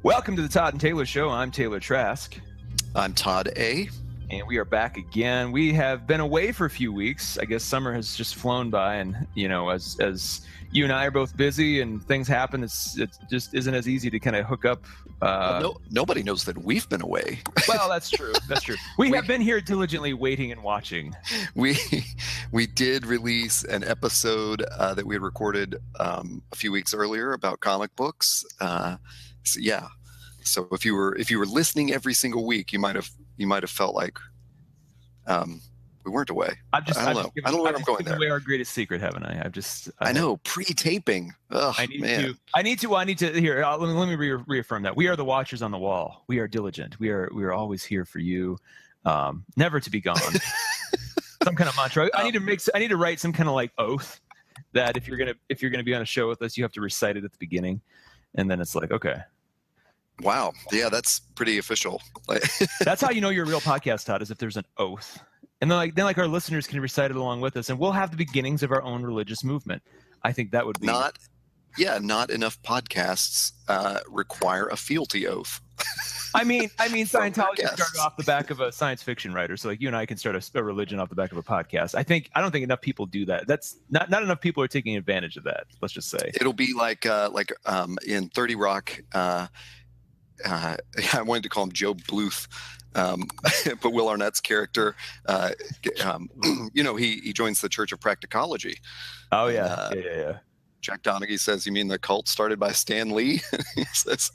Welcome to the Todd and Taylor Show. I'm Taylor Trask. I'm Todd A. And we are back again. We have been away for a few weeks. I guess summer has just flown by, and as you and I are both busy and things happen, it just isn't as easy to kind of hook up. Nobody knows that we've been away. Well, that's true. That's true. We have been here diligently waiting and watching. We did release an episode that we had recorded a few weeks earlier about comic books. So if you were listening every single week, you might have felt like we weren't away. I don't know where I'm going there. Away our greatest secret, haven't I? I know, pre-taping. Ugh, I need to. Here, let me reaffirm that we are the watchers on the wall. We are diligent. We are always here for you, never to be gone. Some kind of mantra. I need to write some kind of like oath that if you're gonna be on a show with us, you have to recite it at the beginning, and then it's like, okay. Wow. Yeah, that's pretty official. That's how you know you're a real podcast, Todd, is if there's an oath. And then our listeners can recite it along with us, and we'll have the beginnings of our own religious movement. I think that would be not enough podcasts require a fealty oath. I mean Scientology started off the back of a science fiction writer, so like you and I can start a religion off the back of a podcast. I don't think enough people do that. That's not enough people are taking advantage of that. Let's just say it'll be like in 30 Rock. I wanted to call him Joe Bluth, but Will Arnett's character, he joins the Church of Practicology. Oh yeah, yeah. Jack Donaghy says, "You mean the cult started by Stan Lee?" He says,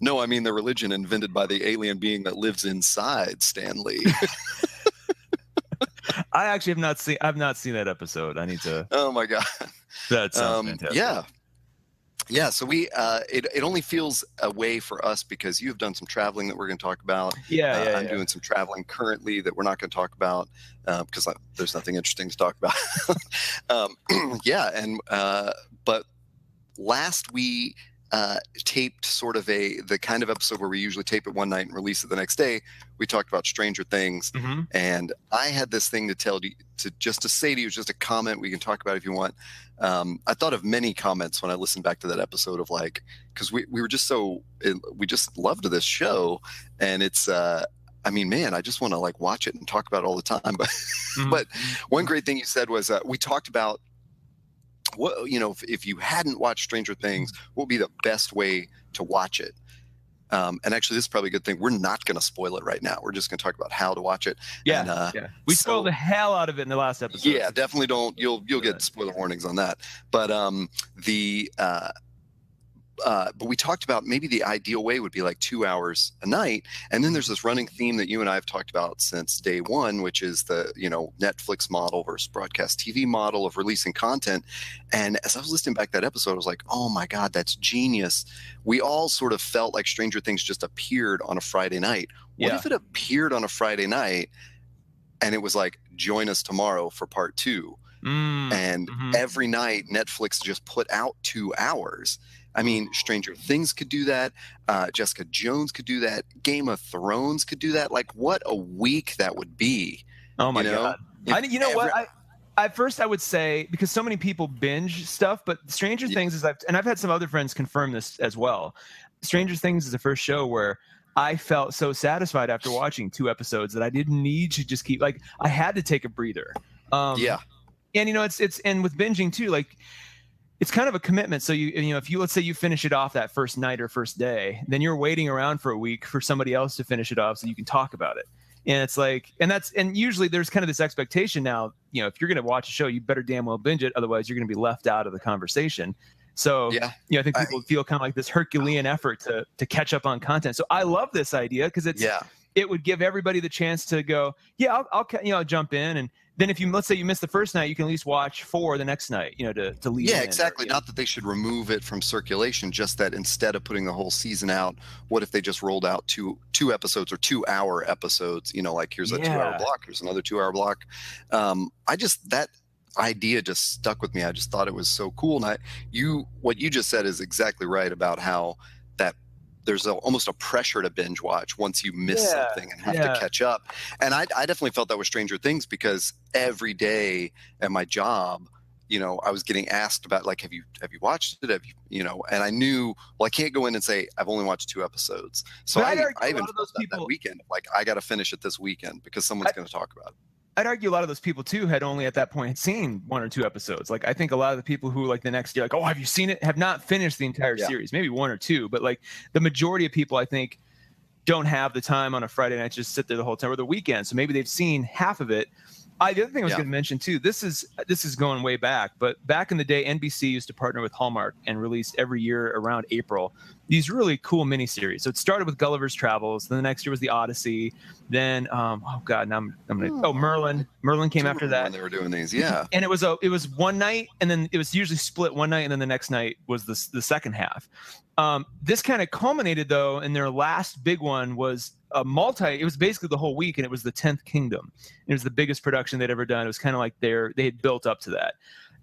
"No, I mean the religion invented by the alien being that lives inside Stan Lee." I actually have not seen that episode. I need to. Oh my god, that sounds fantastic. Yeah, so it only feels a way for us because you've done some traveling that we're going to talk about. I'm doing some traveling currently that we're not going to talk about because there's nothing interesting to talk about. But last we taped sort of the kind of episode where we usually tape it one night and release it the next day. We talked about Stranger Things, and I had this thing to tell you, to say to you, just a comment we can talk about if you want. I thought of many comments when I listened back to that episode of like, because we were just we just loved this show, and it's I just want to like watch it and talk about it all the time. But one great thing you said was we talked about if you hadn't watched Stranger Things, what would be the best way to watch it? And actually, this is probably a good thing. We're not going to spoil it right now. We're just going to talk about how to watch it. Yeah, we spoiled the hell out of it in the last episode. Yeah, definitely don't. You'll get spoiler warnings on that. But but we talked about maybe the ideal way would be like 2 hours a night. And then there's this running theme that you and I have talked about since day one, which is the, Netflix model versus broadcast TV model of releasing content. And as I was listening back to that episode, I was like, oh my God, that's genius. We all sort of felt like Stranger Things just appeared on a Friday night. What if it appeared on a Friday night and it was like, join us tomorrow for part 2? And every night Netflix just put out 2 hours. I mean, Stranger Things could do that. Jessica Jones could do that. Game of Thrones could do that. Like, what a week that would be. Oh my God. At first I would say, because so many people binge stuff, but Stranger Things and I've had some other friends confirm this as well. Stranger Things is the first show where I felt so satisfied after watching 2 episodes that I didn't need to just keep, like, I had to take a breather. And it's and with binging too, like, it's kind of a commitment. So if let's say you finish it off that first night or first day, then you're waiting around for a week for somebody else to finish it off so you can talk about it. And it's like, and usually there's kind of this expectation now, if you're going to watch a show, you better damn well binge it. Otherwise you're going to be left out of the conversation. So, I think people feel kind of like this Herculean effort to catch up on content. So I love this idea because it would give everybody the chance to go, I'll jump in. And then let's say you miss the first night, you can at least watch 4 the next night, to leave. Yeah, exactly. Not that they should remove it from circulation, just that instead of putting the whole season out, what if they just rolled out two episodes or 2 hour episodes, like here's a 2 hour block, here's another 2 hour block. That idea just stuck with me. I just thought it was so cool. And what you just said is exactly right about how that there's almost a pressure to binge watch once you miss something and have to catch up. And I definitely felt that with Stranger Things because every day at my job, I was getting asked about like, have you watched it? Have you, and I knew, well, I can't go in and say I've only watched 2 episodes. So I even felt that weekend, like I got to finish it this weekend because someone's going to talk about it. I'd argue a lot of those people too had only at that point seen 1 or 2 episodes. Like I think a lot of the people who like the next year, like, oh, have you seen it? Have not finished the entire series, maybe 1 or 2, but like the majority of people, I think, don't have the time on a Friday night to just sit there the whole time or the weekend. So maybe they've seen half of it. The other thing I was going to mention too, this is going way back, but back in the day, NBC used to partner with Hallmark and released every year around April these really cool miniseries. So it started with Gulliver's Travels. Then the next year was The Odyssey. Then Merlin. Merlin came after that. When they were doing these, yeah. And it was one night, and then it was usually split one night, and then the next night was the second half. This kind of culminated though, and their last big one was it was basically the whole week, and it was the 10th Kingdom. It was the biggest production they'd ever done. It was kind of like they had built up to that.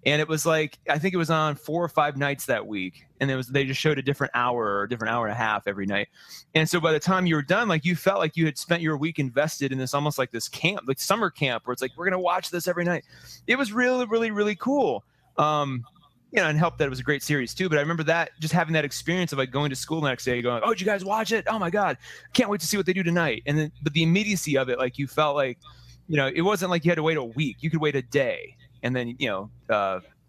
And it was like, I think it was on 4 or 5 nights that week. And they just showed a different hour or a different hour and a half every night. And so by the time you were done, like you felt like you had spent your week invested in this, almost like this camp, like summer camp, where it's like, we're going to watch this every night. It was really, really, really cool. And helped that it was a great series too. But I remember that, just having that experience of like going to school the next day going, oh, did you guys watch it? Oh my God, can't wait to see what they do tonight. And then, but the immediacy of it, like you felt like, it wasn't like you had to wait a week. You could wait a day and then,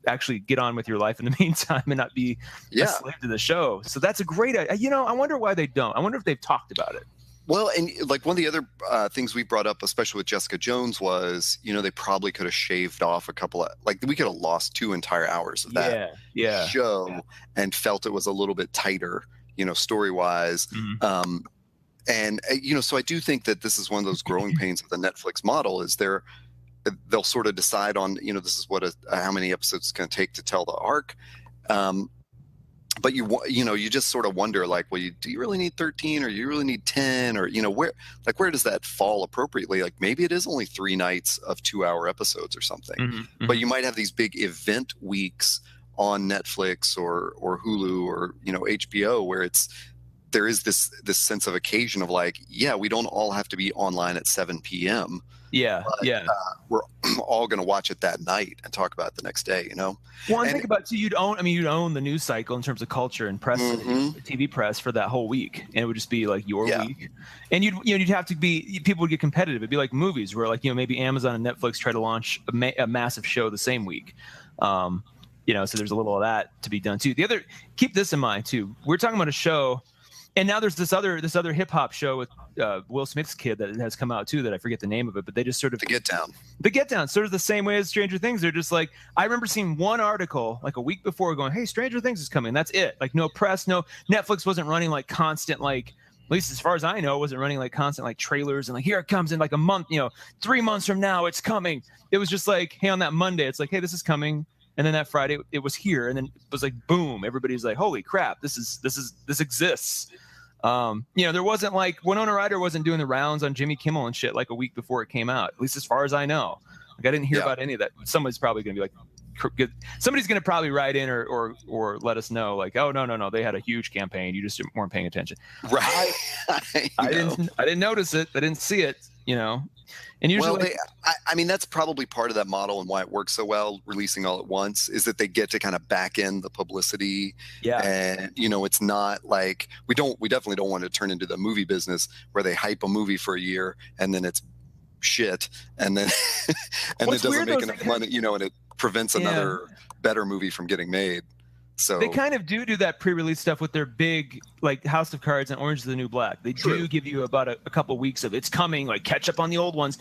actually get on with your life in the meantime and not be a slave to the show. So that's a great, I wonder why they don't. I wonder if they've talked about it. Well, and like one of the other things we brought up, especially with Jessica Jones, was, they probably could have shaved off a couple of, like we could have lost 2 entire hours of that show and felt it was a little bit tighter, story-wise. Mm-hmm. So I do think that this is one of those growing pains of the Netflix model is they'll sort of decide on, this is what how many episodes it's going to take to tell the arc. But you just sort of wonder, like, well, do you really need 13 or you really need 10 or, where does that fall appropriately? Like maybe it is only 3 nights of 2-hour episodes or something, mm-hmm. but you might have these big event weeks on Netflix or Hulu or, HBO where there is this sense of occasion of like, we don't all have to be online at 7 p.m. We're all going to watch it that night and talk about it the next day, Well, and think about you'd own the news cycle in terms of culture and press, mm-hmm. TV press for that whole week, and it would just be like your week. And you'd have to be, people would get competitive. It'd be like movies where like maybe Amazon and Netflix try to launch a massive show the same week. So there's a little of that to be done too. Keep this in mind too. We're talking about a show. And now there's this other hip hop show with Will Smith's kid that has come out too that I forget the name of it, but they just sort of The Get Down, sort of the same way as Stranger Things. They're just like, I remember seeing one article like a week before going, hey, Stranger Things is coming. That's it. Like no press, no Netflix wasn't running like constant, like at least as far as I know, wasn't running like constant like trailers and like here it comes in like a month, 3 months from now it's coming. It was just like, hey, on that Monday it's like, hey, this is coming. And then that Friday it was here, and then it was like boom, everybody's like, holy crap, this exists. There wasn't like Winona Ryder wasn't doing the rounds on Jimmy Kimmel and shit like a week before it came out, at least as far as I know. Like I didn't hear about any of that. Somebody's probably going to be like, somebody's going to probably write in or let us know like, oh, no, they had a huge campaign. You just weren't paying attention. Right. I didn't notice it. I didn't see it, And usually, that's probably part of that model and why it works so well, releasing all at once, is that they get to kind of back in the publicity. Yeah. And, it's not like we definitely don't want to turn into the movie business where they hype a movie for a year and then it's shit. And then, and it doesn't make enough money, and it prevents another better movie from getting made. So they kind of do that pre-release stuff with their big like House of Cards and Orange is the New Black. They do give you about a couple of weeks of it's coming, like catch up on the old ones.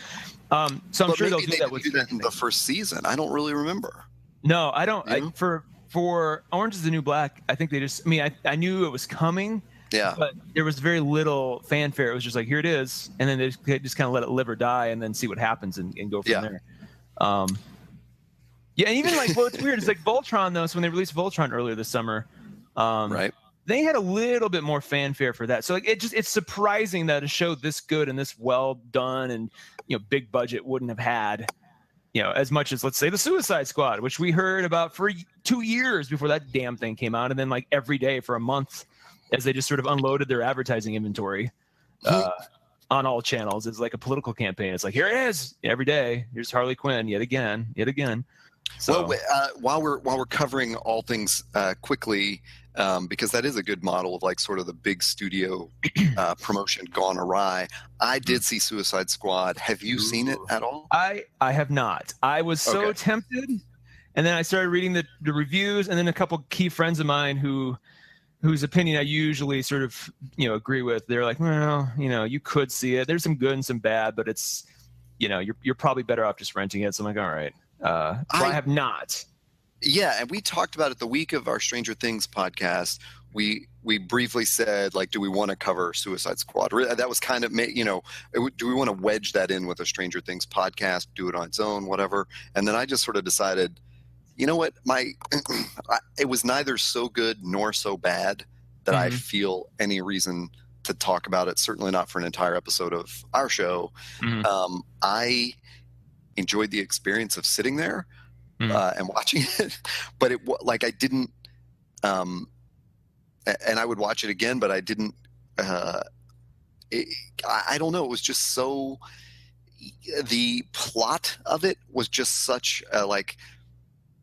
So I'm sure they'll do that with the first season. I don't really remember. No, I don't. For Orange is the New Black, I think they just. I knew it was coming. Yeah. But there was very little fanfare. It was just like here it is, and then they just kind of let it live or die, and then see what happens and go from there. Yeah, and even like, well, it's weird. It's like Voltron, though. So when they released Voltron earlier this summer, right, they had a little bit more fanfare for that. So like, it's surprising that a show this good and this well done and big budget wouldn't have had as much as, let's say, the Suicide Squad, which we heard about for 2 years before that damn thing came out, and then like every day for a month as they just sort of unloaded their advertising inventory on all channels. It's like a political campaign. It's like, here it is every day. Here's Harley Quinn yet again. So while we're covering all things quickly, because that is a good model of like sort of the big studio promotion gone awry. I did see Suicide Squad. Have you seen it at all? I have not. I was so tempted, and then I started reading the reviews, and then a couple key friends of mine whose opinion I usually sort of agree with. They're like, well, you could see it. There's some good and some bad, but it's you're probably better off just renting it. So I'm like, all right. I have not. Yeah, and we talked about it the week of our Stranger Things podcast. We briefly said, like, do we want to cover Suicide Squad? That was kind of, do we want to wedge that in with a Stranger Things podcast, do it on its own, whatever? And then I just sort of decided, you know what, it was neither so good nor so bad that I feel any reason to talk about it. Certainly not for an entire episode of our show. I enjoyed the experience of sitting there and watching it, but I didn't, and I would watch it again, but I didn't, I don't know. It was just so, the plot of it was just such like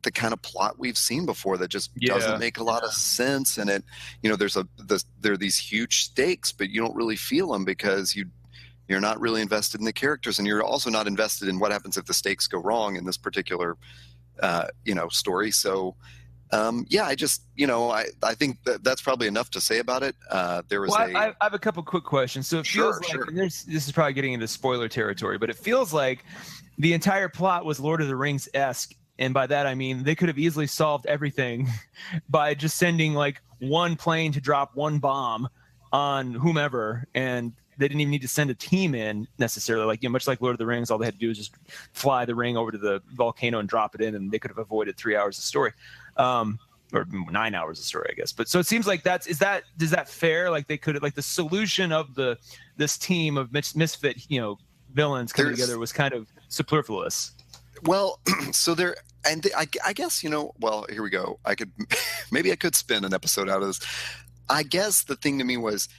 the kind of plot we've seen before that just doesn't make a lot of sense. And it, there are these huge stakes, but you don't really feel them because you're not really invested in the characters, and you're also not invested in what happens if the stakes go wrong in this particular, story. So, I just, I think that's probably enough to say about it. I have a couple quick questions. So it feels like, and this is probably getting into spoiler territory, but it feels like the entire plot was Lord of the Rings-esque. And by that, I mean, they could have easily solved everything by just sending like one plane to drop one bomb on whomever, and they didn't even need to send a team in necessarily. Like, much like Lord of the Rings, all they had to do was just fly the ring over to the volcano and drop it in, and they could have avoided 3 hours of story, or 9 hours of story, I guess. But so it seems like does that fair? Like they could have, like the solution of this team of misfit, villains coming together was kind of superfluous. Well, so there, and I guess, well, here we go. Maybe I could spin an episode out of this. I guess the thing to me was,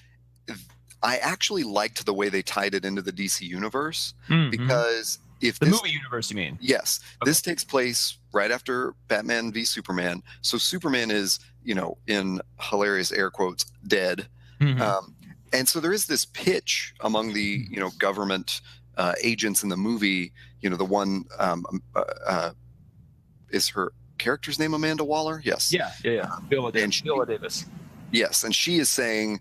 I actually liked the way they tied it into the DC universe, because if the movie universe, you mean? Yes. Okay. This takes place right after Batman v Superman. So Superman is, in hilarious air quotes, dead. And so there is this pitch among the, government agents in the movie, the one, is her character's name Amanda Waller? Yes. Yeah. Viola Davis. Yes. And she is saying,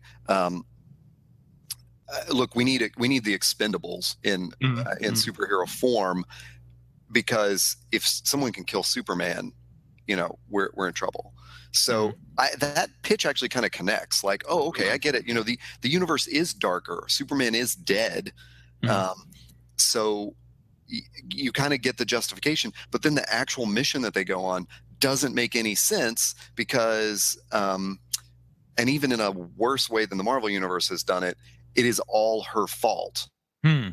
look, we need the Expendables in superhero form, because if someone can kill Superman, we're in trouble. So that pitch actually kind of connects. Like, oh, okay, I get it. The universe is darker. Superman is dead. So you kind of get the justification, but then the actual mission that they go on doesn't make any sense because, and even in a worse way than the Marvel universe has done it, it is all her fault. Oh,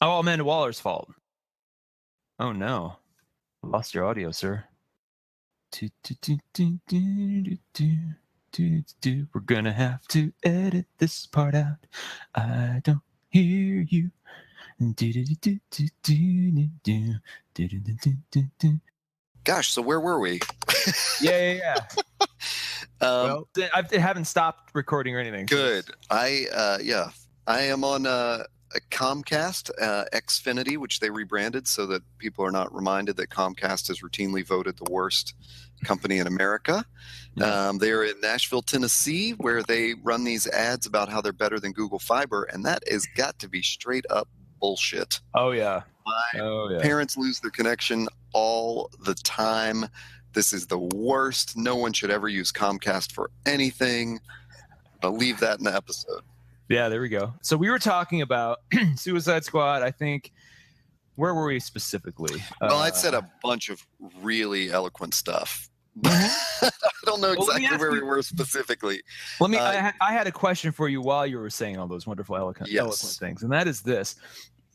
Amanda Waller's fault. Oh no. Lost your audio, sir. We're gonna have to edit this part out. I don't hear you. Gosh, so where were we? Yeah. Well, I haven't stopped recording or anything. Good. I am on a Comcast, Xfinity, which they rebranded so that people are not reminded that Comcast is routinely voted the worst company in America. They're in Nashville, Tennessee, where they run these ads about how they're better than Google Fiber, and that has got to be straight up bullshit. Oh yeah. My parents lose their connection all the time. This is the worst. No one should ever use Comcast for anything. I'll leave that in the episode. Yeah, there we go. So we were talking about Suicide Squad. I think, where were we specifically? Well, I'd said a bunch of really eloquent stuff. I don't know exactly where we were specifically. I had a question for you while you were saying all those wonderful, eloquent things, and that is this.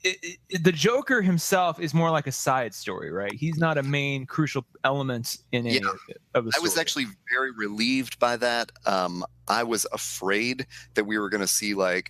The Joker himself is more like a side story, right? He's not a main crucial element in any of the story. I was actually very relieved by that. I was afraid that we were going to see the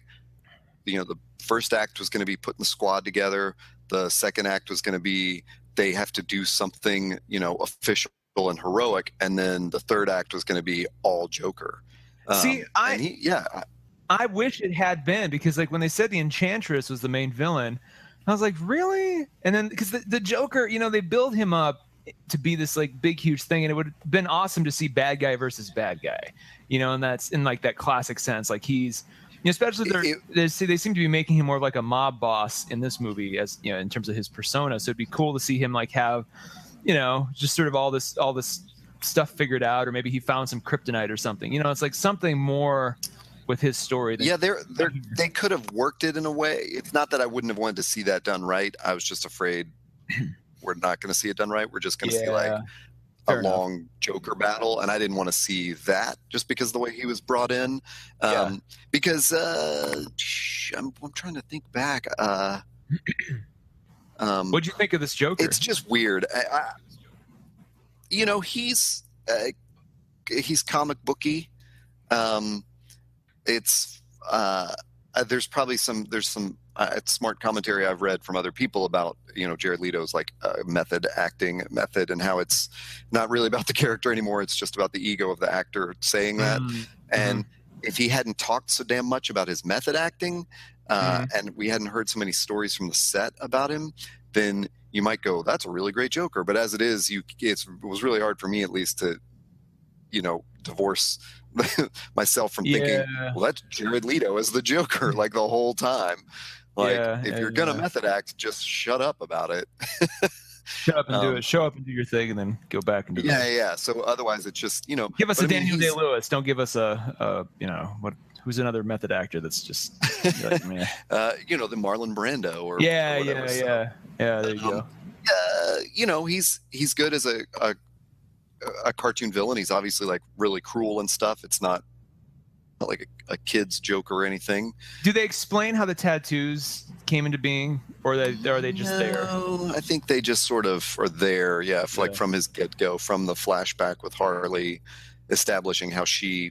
first act was going to be putting the squad together. The second act was going to be they have to do something, you know, official and heroic, and then the third act was going to be all Joker. I wish it had been, because like when they said the Enchantress was the main villain, I was like, really? And then because the Joker, you know, they build him up to be this like big huge thing, and it would have been awesome to see bad guy versus bad guy, you know, and that's in like that classic sense, like he's, you know, especially they seem to be making him more of like a mob boss in this movie, as you know, in terms of his persona. So it'd be cool to see him like have, you know, just sort of all this stuff figured out, or maybe he found some kryptonite or something, you know, it's like something more with his story. They could have worked it in a way. It's not that I wouldn't have wanted to see that done right. I was just afraid we're not going to see it done right. We're just going to see like long Joker battle, and I didn't want to see that just because of the way he was brought in. Because I'm trying to think back. What'd you think of this Joker? It's just weird. You know, he's comic booky. There's probably some smart commentary I've read from other people about, you know, Jared Leto's like acting method, and how it's not really about the character anymore. It's just about the ego of the actor saying that. And if he hadn't talked so damn much about his method acting, and we hadn't heard so many stories from the set about him, then you might go, that's a really great Joker. But as it is, it was really hard for me, at least, to, you know, divorce myself from thinking, well, that's Jared Leto as the Joker like the whole time. Like, if you're gonna method act, just shut up about it. Shut up and do it. Show up and do your thing, and then go back and do it. Yeah. So otherwise, it's just, you know, give us a Daniel Day-Lewis. Don't give us a you know, who's another method actor that's just like, you know, the Marlon Brando or whatever. There you go. You know, he's good as a cartoon villain. He's obviously like really cruel and stuff. It's not like a kid's Joker or anything. Do they explain how the tattoos came into being, or are they just there? I think they just sort of are there. Like from his get-go, from the flashback with Harley establishing how she,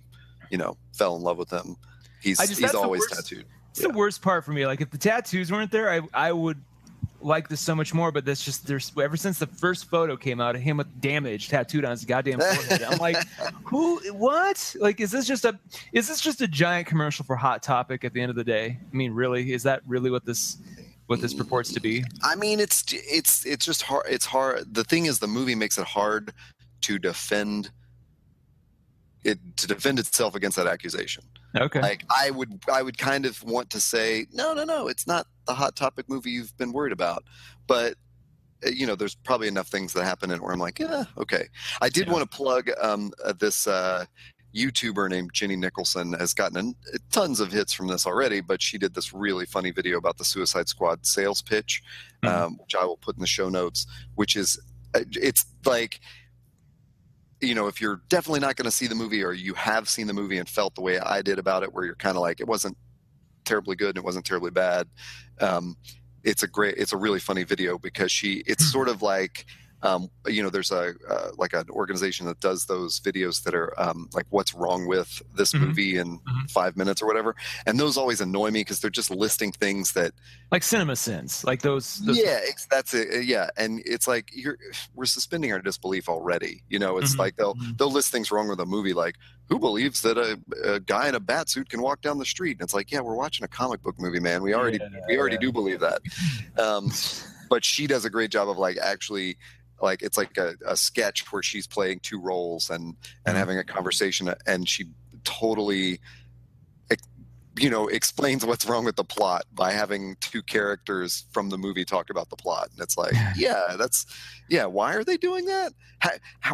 you know, fell in love with him. He's always tattooed. It's the worst part for me. Like, if the tattoos weren't there, I would like this so much more, but that's just, there's, ever since the first photo came out of him with damage tattooed on his goddamn forehead, I'm like, what? Like, is this just a giant commercial for Hot Topic at the end of the day? I mean, really, is that really what this purports to be? I mean, it's just hard. It's hard. The thing is, the movie makes it hard to defend itself against that accusation. Okay. Like, I would kind of want to say, no, it's not the Hot Topic movie you've been worried about. But, you know, there's probably enough things that happen in it where I'm like, yeah, okay. I did want to plug this YouTuber named Jenny Nicholson has gotten tons of hits from this already, but she did this really funny video about the Suicide Squad sales pitch, which I will put in the show notes, which is, it's like, you know, if you're definitely not going to see the movie, or you have seen the movie and felt the way I did about it, where you're kind of like, it wasn't terribly good and it wasn't terribly bad. It's a really funny video, because it's sort of like, you know, there's like an organization that does those videos that are like, what's wrong with this movie in 5 minutes or whatever. And those always annoy me, because they're just listing things that, like CinemaSins, like those. Yeah, that's it. Yeah. And it's like, we're suspending our disbelief already. You know, it's like they'll list things wrong with a movie, like, who believes that a guy in a bat suit can walk down the street? And it's like, yeah, we're watching a comic book movie, man. We already do believe that. But she does a great job of like, actually, like, it's like a sketch where she's playing two roles and having a conversation, and she totally, you know, explains what's wrong with the plot by having two characters from the movie talk about the plot. And it's like, why are they doing that?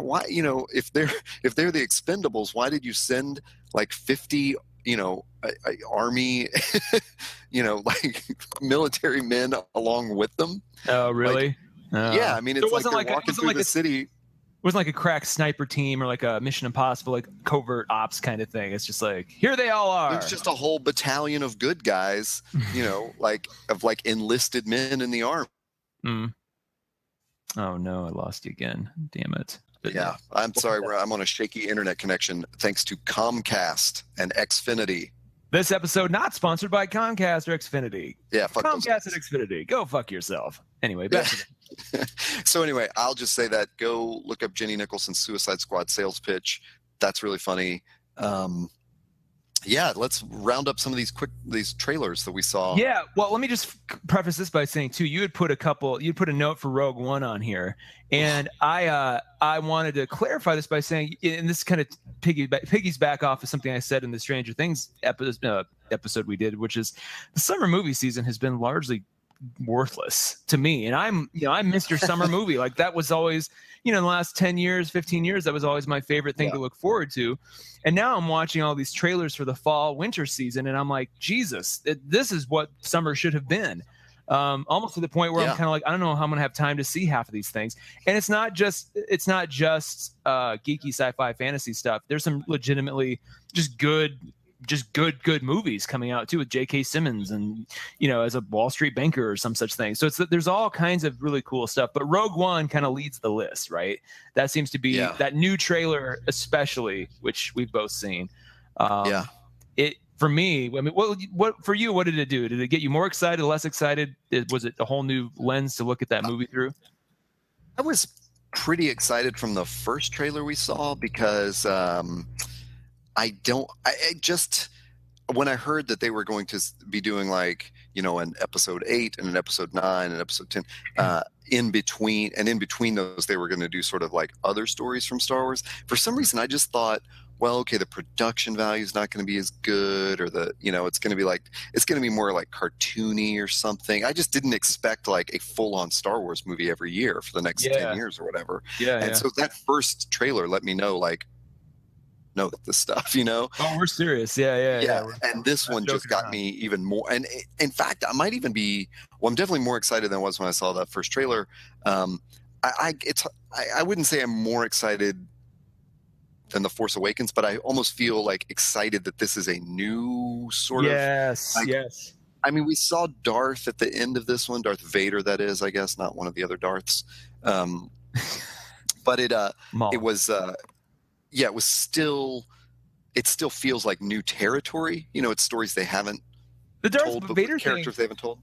Why, you know, if they're the Expendables, why did you send like 50, you know, army, you know, like military men along with them? Oh, really? Like, yeah, I mean, it's like they're walking through the city. It wasn't like a crack sniper team or like a Mission Impossible, like covert ops kind of thing. It's just like, here they all are. It's just a whole battalion of good guys, you know, like enlisted men in the army. Oh no, I lost you again. Damn it. But yeah, I'm sorry. I'm on a shaky internet connection thanks to Comcast and Xfinity. This episode not sponsored by Comcast or Xfinity. Yeah, fuck Comcast and Xfinity. Go fuck yourself. Anyway, back to So anyway, I'll just say that go look up Jenny Nicholson's Suicide Squad sales pitch. That's really funny. Yeah, let's round up some of these trailers that we saw. Yeah, well, let me just preface this by saying too, you'd put a note for Rogue One on here, and I wanted to clarify this by saying, and this kind of piggies back off of something I said in the Stranger Things episode we did, which is the summer movie season has been largely worthless to me, and I'm Mr. Summer Movie. Like that was always, in the last 10 years, 15 years, that was always my favorite thing to look forward to. And now I'm watching all these trailers for the fall winter season, and I'm like, Jesus, this is what summer should have been. Almost to the point where I'm kind of like, I don't know how I'm gonna have time to see half of these things. And it's not just geeky sci-fi fantasy stuff. There's some legitimately just good movies coming out too, with J.K. Simmons and as a Wall Street banker or some such thing. So there's all kinds of really cool stuff, but Rogue One kind of leads the list, right? That seems to be that new trailer, especially, which we've both seen. It for me, I mean, what for you? What did it do? Did it get you more excited, less excited? Was it a whole new lens to look at that movie through? I was pretty excited from the first trailer we saw because I just when I heard that they were going to be doing like an episode 8 and an episode 9 and episode 10 in between those they were going to do sort of like other stories from Star Wars. For some reason, I just thought, well, okay, the production value is not going to be as good, or it's going to be more like cartoony or something. I just didn't expect like a full-on Star Wars movie every year for the next 10 years or whatever. So that first trailer let me know, like, no, this stuff, Oh, we're serious. Yeah. And this one just got me even more. And in fact, I might even be. Well, I'm definitely more excited than I was when I saw that first trailer. I wouldn't say I'm more excited than The Force Awakens, but I almost feel like excited that this is a new sort of. Yes. I mean, we saw Darth at the end of this one, Darth Vader, that is, I guess, not one of the other Darths. But it was. It was still. It still feels like new territory. It's stories they haven't told, characters they haven't told.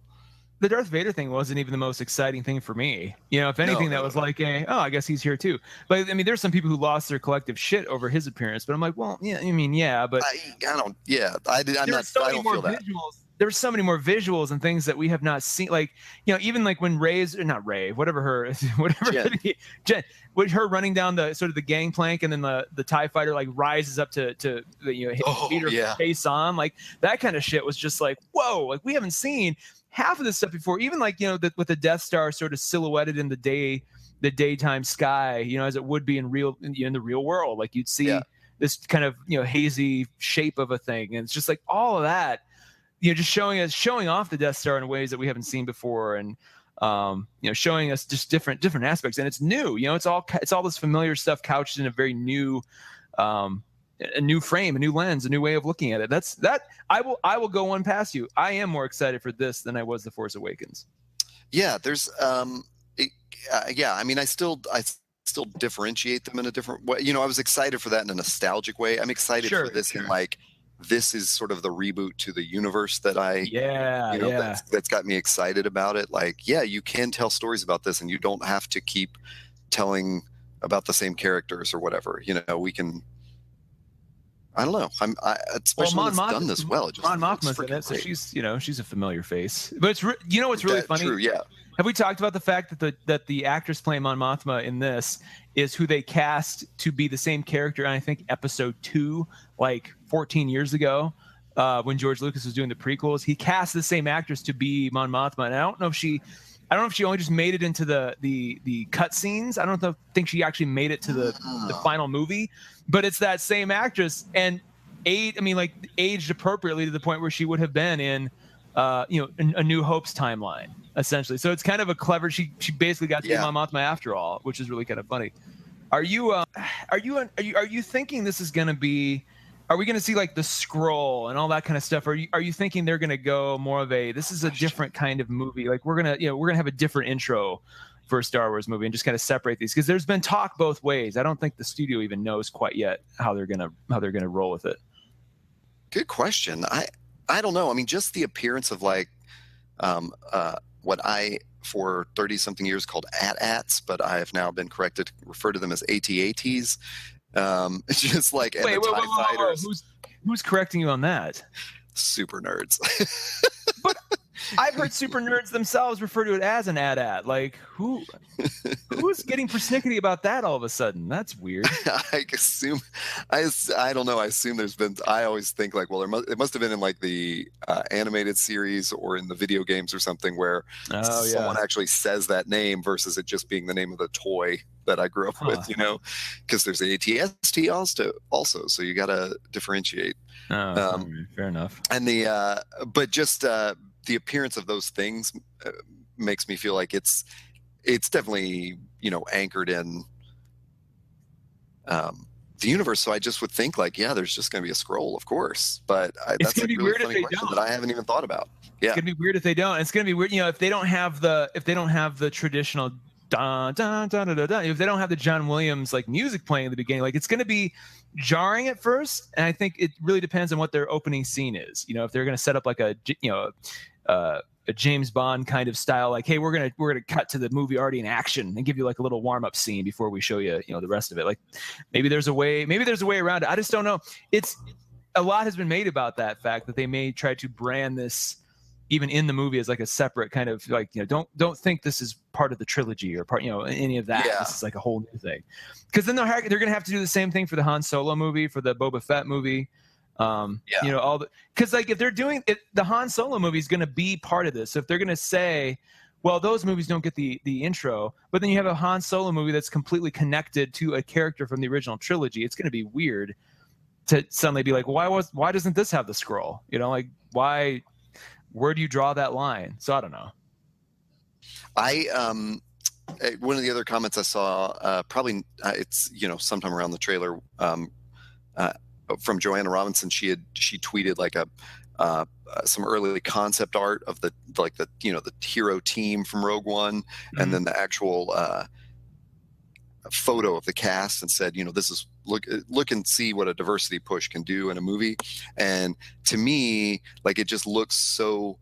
The Darth Vader thing wasn't even the most exciting thing for me. If anything, that was like I guess he's here too. But I mean, there's some people who lost their collective shit over his appearance. But I'm like, well, yeah, I mean, yeah, but I don't. Yeah, I don't feel that. There's so many more visuals and things that we have not seen. Like, even like when Jen, with her running down the sort of the gangplank, and then the TIE fighter like rises up to hit her face on, like that kind of shit was just like, whoa, like we haven't seen half of this stuff before. Even like, with the Death Star sort of silhouetted in the daytime sky, as it would be in the real world. Like you'd see this kind of, hazy shape of a thing. And it's just like all of that, just showing off the Death Star in ways that we haven't seen before. And, showing us just different aspects. And it's new, it's all this familiar stuff couched in a very new, a new frame, a new lens, a new way of looking at it. I will go one past you. I am more excited for this than I was The Force Awakens. Yeah, there's I mean, I still differentiate them in a different way. I was excited for that in a nostalgic way. I'm excited for this in like, this is sort of the reboot to the universe that that's got me excited about it. Like, you can tell stories about this and you don't have to keep telling about the same characters or whatever. We can. I don't know. Especially when it's done this well. Mon Mothma's in it, so she's a familiar face. But it's what's really funny. True, yeah. Have we talked about the fact that the actress playing Mon Mothma in this is who they cast to be the same character in, I think, episode 2, like 14 years ago, when George Lucas was doing the prequels? He cast the same actress to be Mon Mothma, and I don't know if she only just made it into the cut scenes. I don't think she actually made it to the final movie, but it's that same actress, and aged appropriately to the point where she would have been in A New Hope's timeline, essentially. So it's kind of a clever. She basically got to be Mon Mothma after all, which is really kind of funny. Are you thinking this is going to be? Are we going to see like the scroll and all that kind of stuff? Are you thinking they're going to go more of this is a different kind of movie? Like we're going to have a different intro for a Star Wars movie and just kind of separate these, because there's been talk both ways. I don't think the studio even knows quite yet how they're going to roll with it. Good question. I don't know. I mean, just the appearance of like what I for 30 something years called AT-ATs, but I have now been corrected to refer to them as AT-ATs. It's just like, and wait, the TIE fighters. Who's correcting you on that? Super nerds. But I've heard super nerds themselves refer to it as an AT-AT. Like, who's getting persnickety about that all of a sudden? That's weird. I assume, I don't know. I assume there's been, I always think like, well, it must have been in like the animated series or in the video games or something where someone actually says that name versus it just being the name of the toy that I grew up with, you know, because there's the AT-ST also. So you got to differentiate. Fair enough. And but just the appearance of those things makes me feel like it's definitely, you know, anchored in the universe. So I just would think like, yeah, there's just going to be a scroll, of course. But that's a really funny question that I haven't even thought about. Yeah, it's going to be weird if they don't. It's going to be weird, you know, if they don't have the traditional dun, dun, dun, dun, dun, dun, if they don't have the John Williams like music playing at the beginning, like it's going to be jarring at first. And I think it really depends on what their opening scene is. You know, if they're going to set up like a James Bond kind of style, like, hey, we're gonna cut to the movie already in action and give you like a little warm up scene before we show you, you know, the rest of it. Like maybe there's a way around it. I just don't know. It's a lot has been made about that fact that they may try to brand this even in the movie as like a separate kind of like, you know, don't think this is part of the trilogy or part, you know, any of that. Yeah. This is like a whole new thing. Because then they're gonna have to do the same thing for the Han Solo movie, for the Boba Fett movie. You know, because like if they're doing it, the Han Solo movie is going to be part of this. So if they're going to say, well, those movies don't get the intro, but then you have a Han Solo movie that's completely connected to a character from the original trilogy, it's going to be weird to suddenly be like, why doesn't this have the scroll? You know, like where do you draw that line? So I don't know. One of the other comments I saw, probably it's, you know, sometime around the trailer, from Joanna Robinson, she tweeted like some early concept art of the you know, the hero team from Rogue One, and then the actual photo of the cast, and said, you know, this is look and see what a diversity push can do in a movie. And to me, like, it just looks so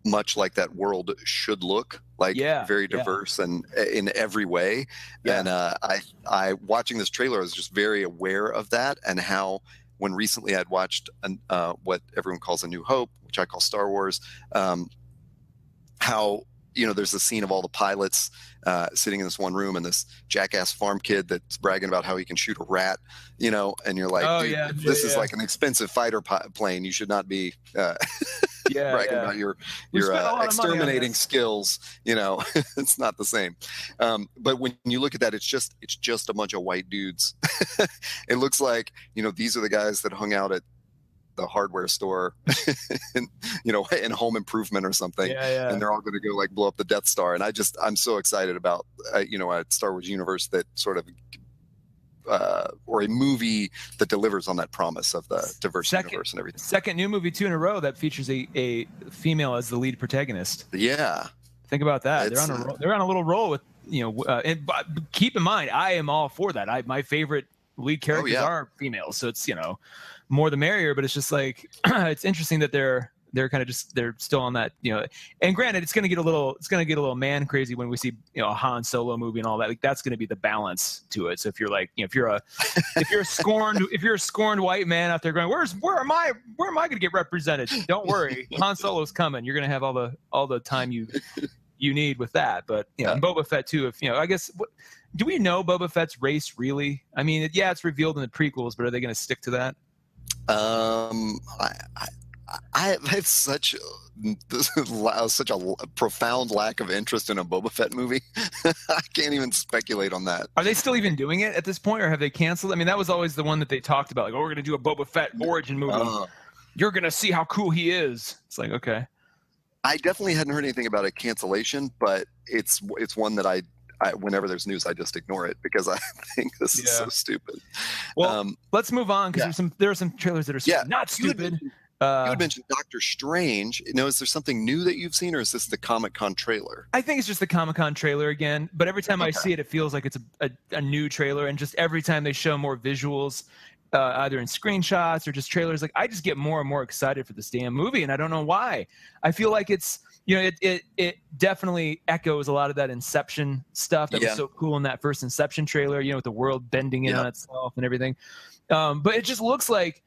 much like that world should look like, very diverse and in every way. And I watching this trailer, I was just very aware of that, and how when recently I'd watched what everyone calls A New Hope, which I call Star Wars, how, you know, there's the scene of all the pilots sitting in this one room, and this jackass farm kid that's bragging about how he can shoot a rat, you know, and you're like, this is like an expensive fighter plane. You should not be bragging about your exterminating skills, you know. It's not the same. But when you look at that, it's just a bunch of white dudes. It looks like, you know, these are the guys that hung out at the hardware store and, you know, in Home Improvement or something, and they're all going to go like blow up the Death Star. And I'm so excited about you know, a Star Wars universe that sort of or a movie that delivers on that promise of the diverse universe and everything. Second new movie 2 in a row that features a female as the lead protagonist. Think about that. They're on a little roll with, you know, but keep in mind, I am all for that. My favorite lead characters are females, so it's, you know, more the merrier. But it's just like it's interesting that they're kind of they're still on that, you know. And granted, it's going to get a little man crazy when we see, you know, a Han Solo movie and all that. Like, that's going to be the balance to it. So if you're like, you know, if you're a scorned white man out there going, where am I going to get represented? Don't worry, Han Solo's coming. You're going to have all the time you need with that. But, you know, and Boba Fett too. If, you know, I guess, do we know Boba Fett's race really? I mean, it's revealed in the prequels, but are they going to stick to that? I have such a profound lack of interest in a Boba Fett movie. I can't even speculate on that. Are they still even doing it at this point, or have they canceled? I mean, that was always the one that they talked about. Like, oh, we're going to do a Boba Fett origin movie. You're going to see how cool he is. It's like, okay. I definitely hadn't heard anything about a cancellation, but it's one that I whenever there's news, I just ignore it because I think this is so stupid. Well, let's move on, because there are some trailers that are not stupid. You had mentioned Doctor Strange. You know, is there something new that you've seen, or is this the Comic-Con trailer? I think it's just the Comic-Con trailer again, but every time I see it, it feels like it's a new trailer, and just every time they show more visuals, either in screenshots or just trailers. Like I just get more and more excited for this damn movie, and I don't know why. I feel like it's, you know, it definitely echoes a lot of that Inception stuff that was so cool in that first Inception trailer, you know, with the world bending in on itself and everything. But it just looks like,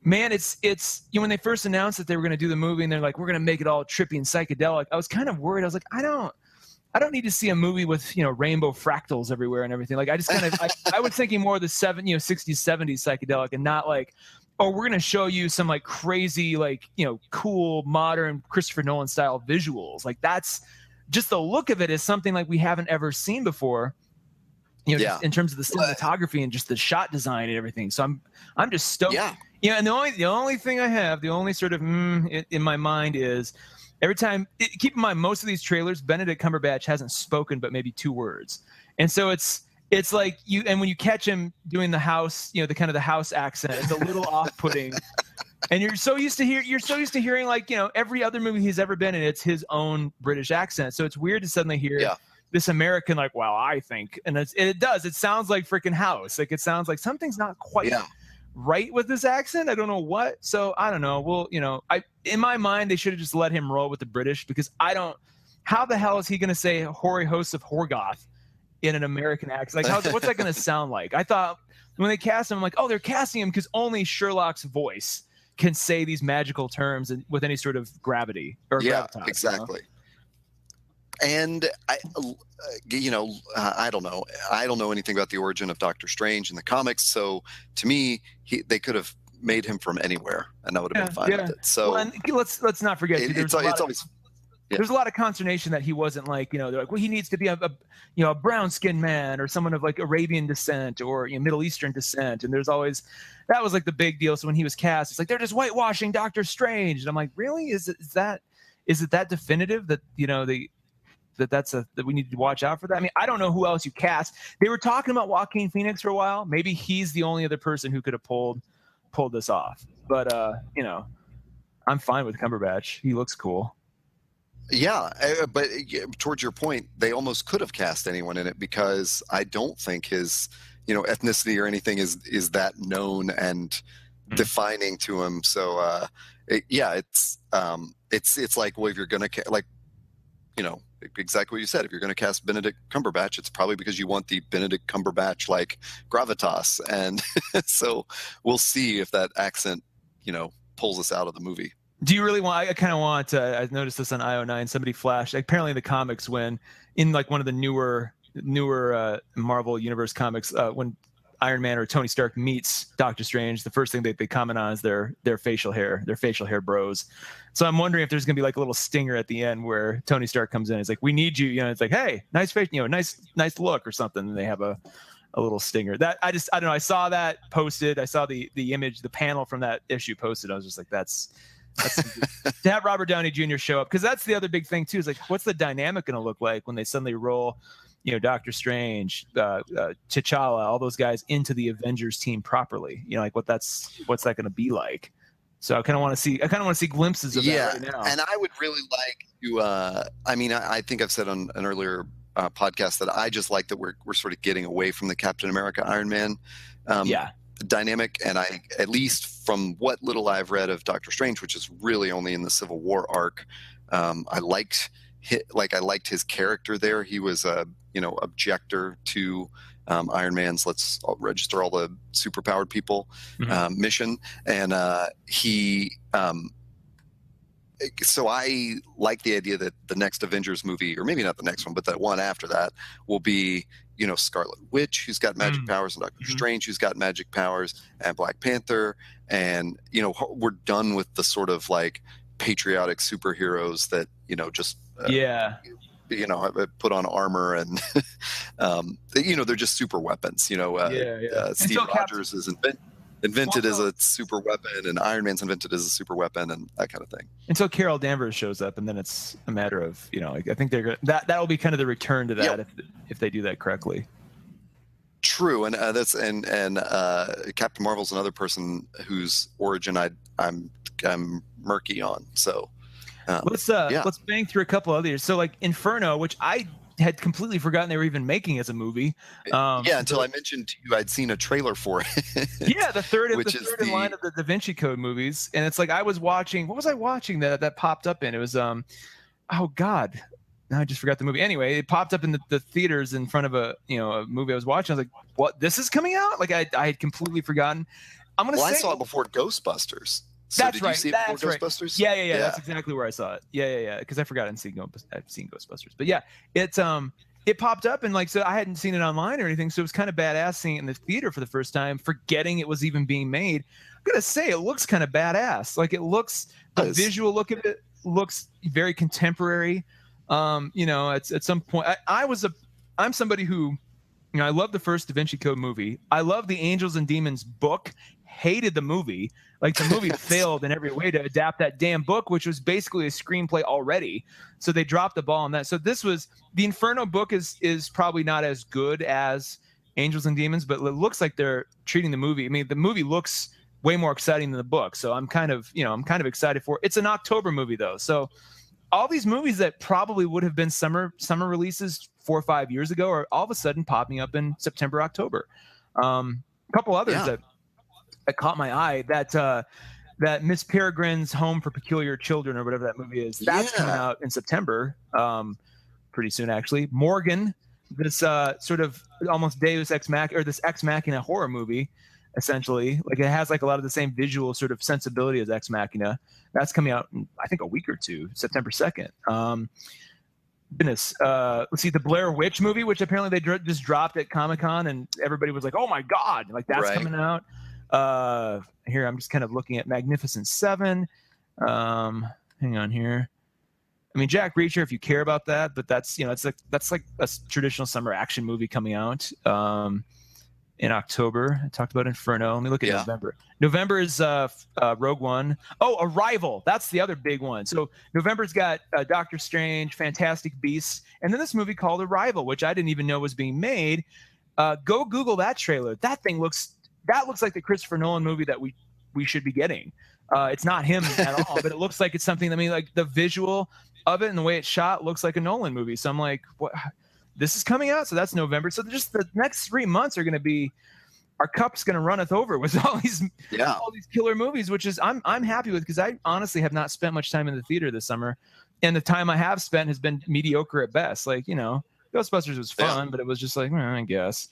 man, it's you know, when they first announced that they were going to do the movie and they're like, we're going to make it all trippy and psychedelic, I was kind of worried. I was like, I don't need to see a movie with, you know, rainbow fractals everywhere and everything. Like I just kind of I was thinking more of the 60s, 70s psychedelic, and not like, oh, we're going to show you some like crazy, like, you know, cool modern Christopher Nolan style visuals. Like that's just the look of it is something like we haven't ever seen before. You know, just in terms of the cinematography and just the shot design and everything. So I'm just stoked. Yeah. You know, and the only thing I have, the only sort of in my mind is every time. Keep in mind, most of these trailers, Benedict Cumberbatch hasn't spoken but maybe 2 words, and so it's like you. And when you catch him doing the house, you know, the kind of the house accent, it's a little off-putting. And you're so used to hearing like, you know, every other movie he's ever been in, it's his own British accent. So it's weird to suddenly hear this American, like, well, I think, and it does. It sounds like freaking House. Like it sounds like something's not quite right with this accent. I don't know what. So I don't know. Well, you know, in my mind, they should have just let him roll with the British, because how the hell is he going to say hoary hosts of Horgoth in an American accent? Like, what's that going to sound like? I thought when they cast him, I'm like, oh, they're casting him because only Sherlock's voice can say these magical terms with any sort of gravity or gravitas. Exactly. You know? And I don't know. I don't know anything about the origin of Doctor Strange in the comics. So to me, they could have made him from anywhere, and I would have been fine with it. So and let's not forget, there's a lot of consternation that he wasn't like, you know, they're like, well, he needs to be a brown skinned man or someone of like Arabian descent or, you know, Middle Eastern descent. And that was like the big deal. So when he was cast, it's like they're just whitewashing Doctor Strange, and I'm like, really? Is it that definitive that, you know, that we need to watch out for that? I mean, I don't know who else you cast. They were talking about Joaquin Phoenix for a while. Maybe he's the only other person who could have pulled this off. But you know, I'm fine with Cumberbatch. He looks cool. Yeah, but towards your point, they almost could have cast anyone in it, because I don't think his, you know, ethnicity or anything is that known and defining to him. So it's like, well, if you're gonna like, you know, exactly what you said. If you're going to cast Benedict Cumberbatch, it's probably because you want the Benedict Cumberbatch like gravitas, and so we'll see if that accent, you know, pulls us out of the movie. Do you really want? I kind of want. I noticed this on IO9. Somebody flashed. Apparently, in the comics, when in like one of the newer Marvel Universe comics, when Iron Man or Tony Stark meets Doctor Strange, the first thing they comment on is their facial hair, bros. So I'm wondering if there's going to be like a little stinger at the end where Tony Stark comes in. It's like, we need you. You know, it's like, hey, nice face, you know, nice look or something. And they have a little stinger. That I don't know. I saw that posted. I saw the image, the panel from that issue posted. I was just like, that's to have Robert Downey Jr. show up, because that's the other big thing too. Is like, what's the dynamic going to look like when they suddenly roll, you know, Doctor Strange, T'Challa, all those guys into the Avengers team properly? You know, like what's that going to be like? So I kind of want to see glimpses of that right now. And I would really like to. I mean, I think I've said on an earlier podcast that I just like that we're sort of getting away from the Captain America Iron Man dynamic. And I, at least from what little I've read of Doctor Strange, which is really only in the Civil War arc, I liked his character there. He was a objector to Iron Man's let's register all the superpowered people mission, and so I like the idea that the next Avengers movie, or maybe not the next one, but that one after that, will be, you know, Scarlet Witch, who's got magic powers, and Doctor Strange, who's got magic powers, and Black Panther, and, you know, we're done with the sort of like patriotic superheroes that, you know, just you know, put on armor and you know, they're just super weapons. You know, Steve Rogers is invented as a super weapon, and Iron Man's invented as a super weapon, and that kind of thing. Until Carol Danvers shows up, and then it's a matter of, you know, like, I think that will be kind of the return to that if they do that correctly. True, and Captain Marvel's another person whose origin I'm murky on. So let's bang through a couple others. So like Inferno, which I had completely forgotten they were even making as a movie. Until I mentioned to you I'd seen a trailer for it. Yeah, the third in line of the Da Vinci Code movies, and it's like I was watching. What was I watching that popped up in? It was oh God, now I just forgot the movie. Anyway, it popped up in the theaters in front of a movie I was watching. I was like, what? This is coming out? Like I had completely forgotten. I saw it before Ghostbusters. So that's did right. You see it that's before right. Ghostbusters? Yeah. That's exactly where I saw it. Yeah. Because I forgot I've seen Ghostbusters. But yeah, it popped up, and like, so I hadn't seen it online or anything, so it was kind of badass seeing it in the theater for the first time, forgetting it was even being made. I'm gonna say it looks kind of badass. Like the visual look of it looks very contemporary. At some point, I'm somebody who, I love the first Da Vinci Code movie. I love the Angels and Demons book. Hated the movie. Like the movie failed in every way to adapt that damn book, which was basically a screenplay already. So they dropped the ball on that. So the Inferno book is probably not as good as Angels and Demons, but it looks like they're treating the movie. I mean, the movie looks way more exciting than the book. So I'm kind of excited for it. It's an October movie though. So all these movies that probably would have been summer releases 4 or 5 years ago are all of a sudden popping up in September, October. A couple others that caught my eye, that Miss Peregrine's Home for Peculiar Children or whatever that movie is. That's coming out in September, pretty soon actually. Morgan, this sort of almost Deus Ex Machina, or this Ex Machina horror movie, essentially. Like it has like a lot of the same visual sort of sensibility as Ex Machina. That's coming out in, I think, a week or two, September 2nd. Goodness. Let's see, the Blair Witch movie, which apparently they just dropped at Comic-Con, and everybody was like, oh my God, like that's coming out. Here I'm just kind of looking at Magnificent Seven. Hang on here. I mean, Jack Reacher, if you care about that, but that's like a traditional summer action movie coming out in October. I talked about Inferno. Let me look at November. November is Rogue One. Oh, Arrival. That's the other big one. So November's got Doctor Strange, Fantastic Beasts, and then this movie called Arrival, which I didn't even know was being made. Go Google that trailer. That looks like the Christopher Nolan movie that we should be getting. It's not him at all, but it looks like it's something. I mean, like the visual of it and the way it's shot looks like a Nolan movie. So I'm like, what? This is coming out, so that's November. So just the next 3 months are going to be, our cup's going to runneth over with all these killer movies, which is I'm happy with, because I honestly have not spent much time in the theater this summer, and the time I have spent has been mediocre at best. Like, Ghostbusters was fun, but it was just like, I guess.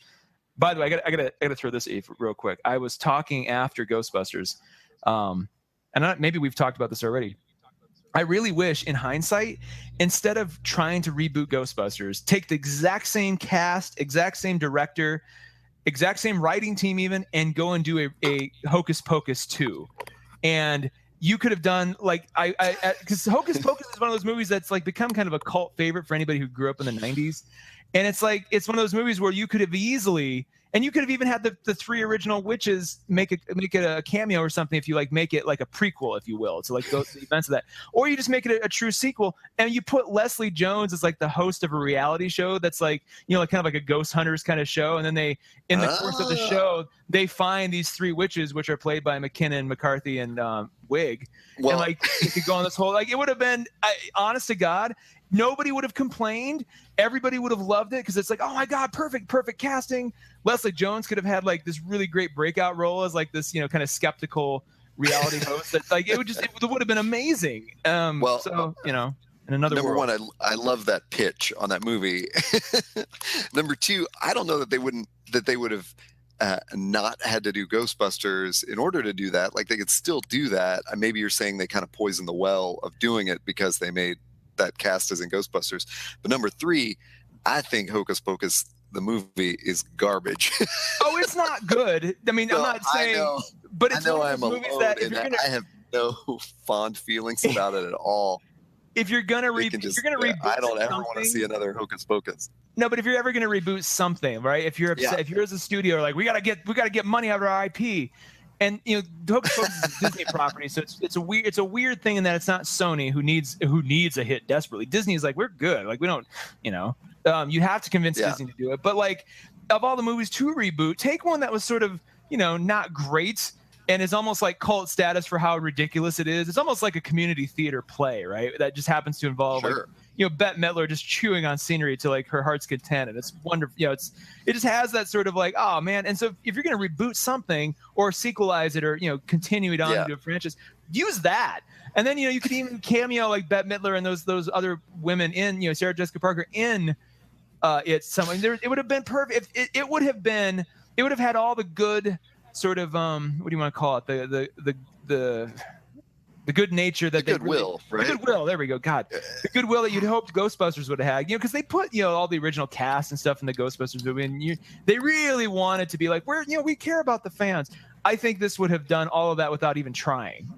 By the way, I gotta throw this real quick. I was talking after Ghostbusters, and maybe we've talked about this already. I really wish, in hindsight, instead of trying to reboot Ghostbusters, take the exact same cast, exact same director, exact same writing team even, and go and do a Hocus Pocus 2. And you could have done like because Hocus Pocus is one of those movies that's like become kind of a cult favorite for anybody who grew up in the 90s. And it's like, it's one of those movies where you could have easily, and you could have even had the 3 original witches make it a cameo or something, if you like make it like a prequel, if you will, to like go to the events of that. Or you just make it a true sequel, and you put Leslie Jones as like the host of a reality show that's like, like kind of like a Ghost Hunters kind of show. And then they, in the course of the show, they find these 3 witches, which are played by McKinnon, McCarthy, and Wig. Well, and like it could go on this whole, like it would have been, honest to God, nobody would have complained. Everybody would have loved it, because it's like, oh my God, perfect casting. Leslie Jones could have had like this really great breakout role as like this, kind of skeptical reality host. That like it would have been amazing. In another number world. one, I love that pitch on that movie. Number two, I don't know that they would have not had to do Ghostbusters in order to do that. Like they could still do that. Maybe you're saying they kind of poisoned the well of doing it because they made that cast as in Ghostbusters. But number 3, I think Hocus Pocus the movie is garbage. Oh, it's not good. I mean, I'm not saying, but it's one of those movies that if you're gonna, I have no fond feelings about it at all. If you're gonna reboot, I don't ever want to see another Hocus Pocus. No, but if you're ever gonna reboot something, right? If you're upset, if you're as a studio, like we gotta get money out of our IP. And Hocus Pocus is a Disney property, so it's a weird thing in that it's not Sony who needs a hit desperately. Disney is like, we're good, like we don't, you have to convince Disney to do it. But like, of all the movies to reboot, take one that was sort of not great, and is almost like cult status for how ridiculous it is. It's almost like a community theater play, right? That just happens to involve like, Bette Midler just chewing on scenery to like her heart's content, and it's wonderful. It just has that sort of like, oh man. And so if you're going to reboot something or sequelize it or continue it on into a franchise, use that. And then you could even cameo like Bette Midler and those other women in Sarah Jessica Parker in it would have been perfect. It would have had all the good sort of what do you want to call it, the good nature that goodwill, right? The goodwill. There we go. God, the goodwill that you'd hoped Ghostbusters would have had. Because they put all the original cast and stuff in the Ghostbusters movie, and they really wanted to be like, we care about the fans. I think this would have done all of that without even trying,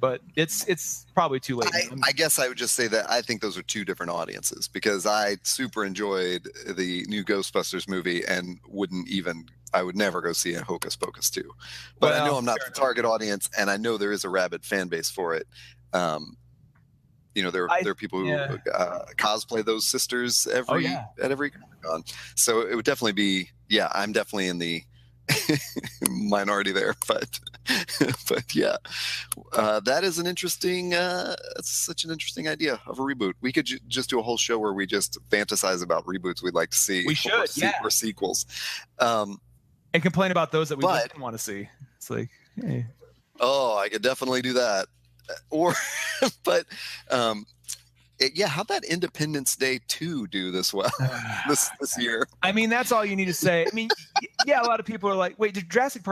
but it's probably too late. I guess I would just say that I think those are two different audiences, because I super enjoyed the new Ghostbusters movie and I would never go see a Hocus Pocus 2. But I know I'm not the target audience, and I know there is a rabid fan base for it. There are people who cosplay those sisters at every Comic-Con. So it would definitely be, I'm definitely in the minority there, but that is an interesting it's such an interesting idea of a reboot. We could just do a whole show where we just fantasize about reboots we'd like to see. We should, or sequels, and complain about those that we didn't want to see. It's like, hey. I could definitely do that. Or but how'd that Independence Day 2 do this well this year? I mean, that's all you need to say. I mean, a lot of people are like, wait, Jurassic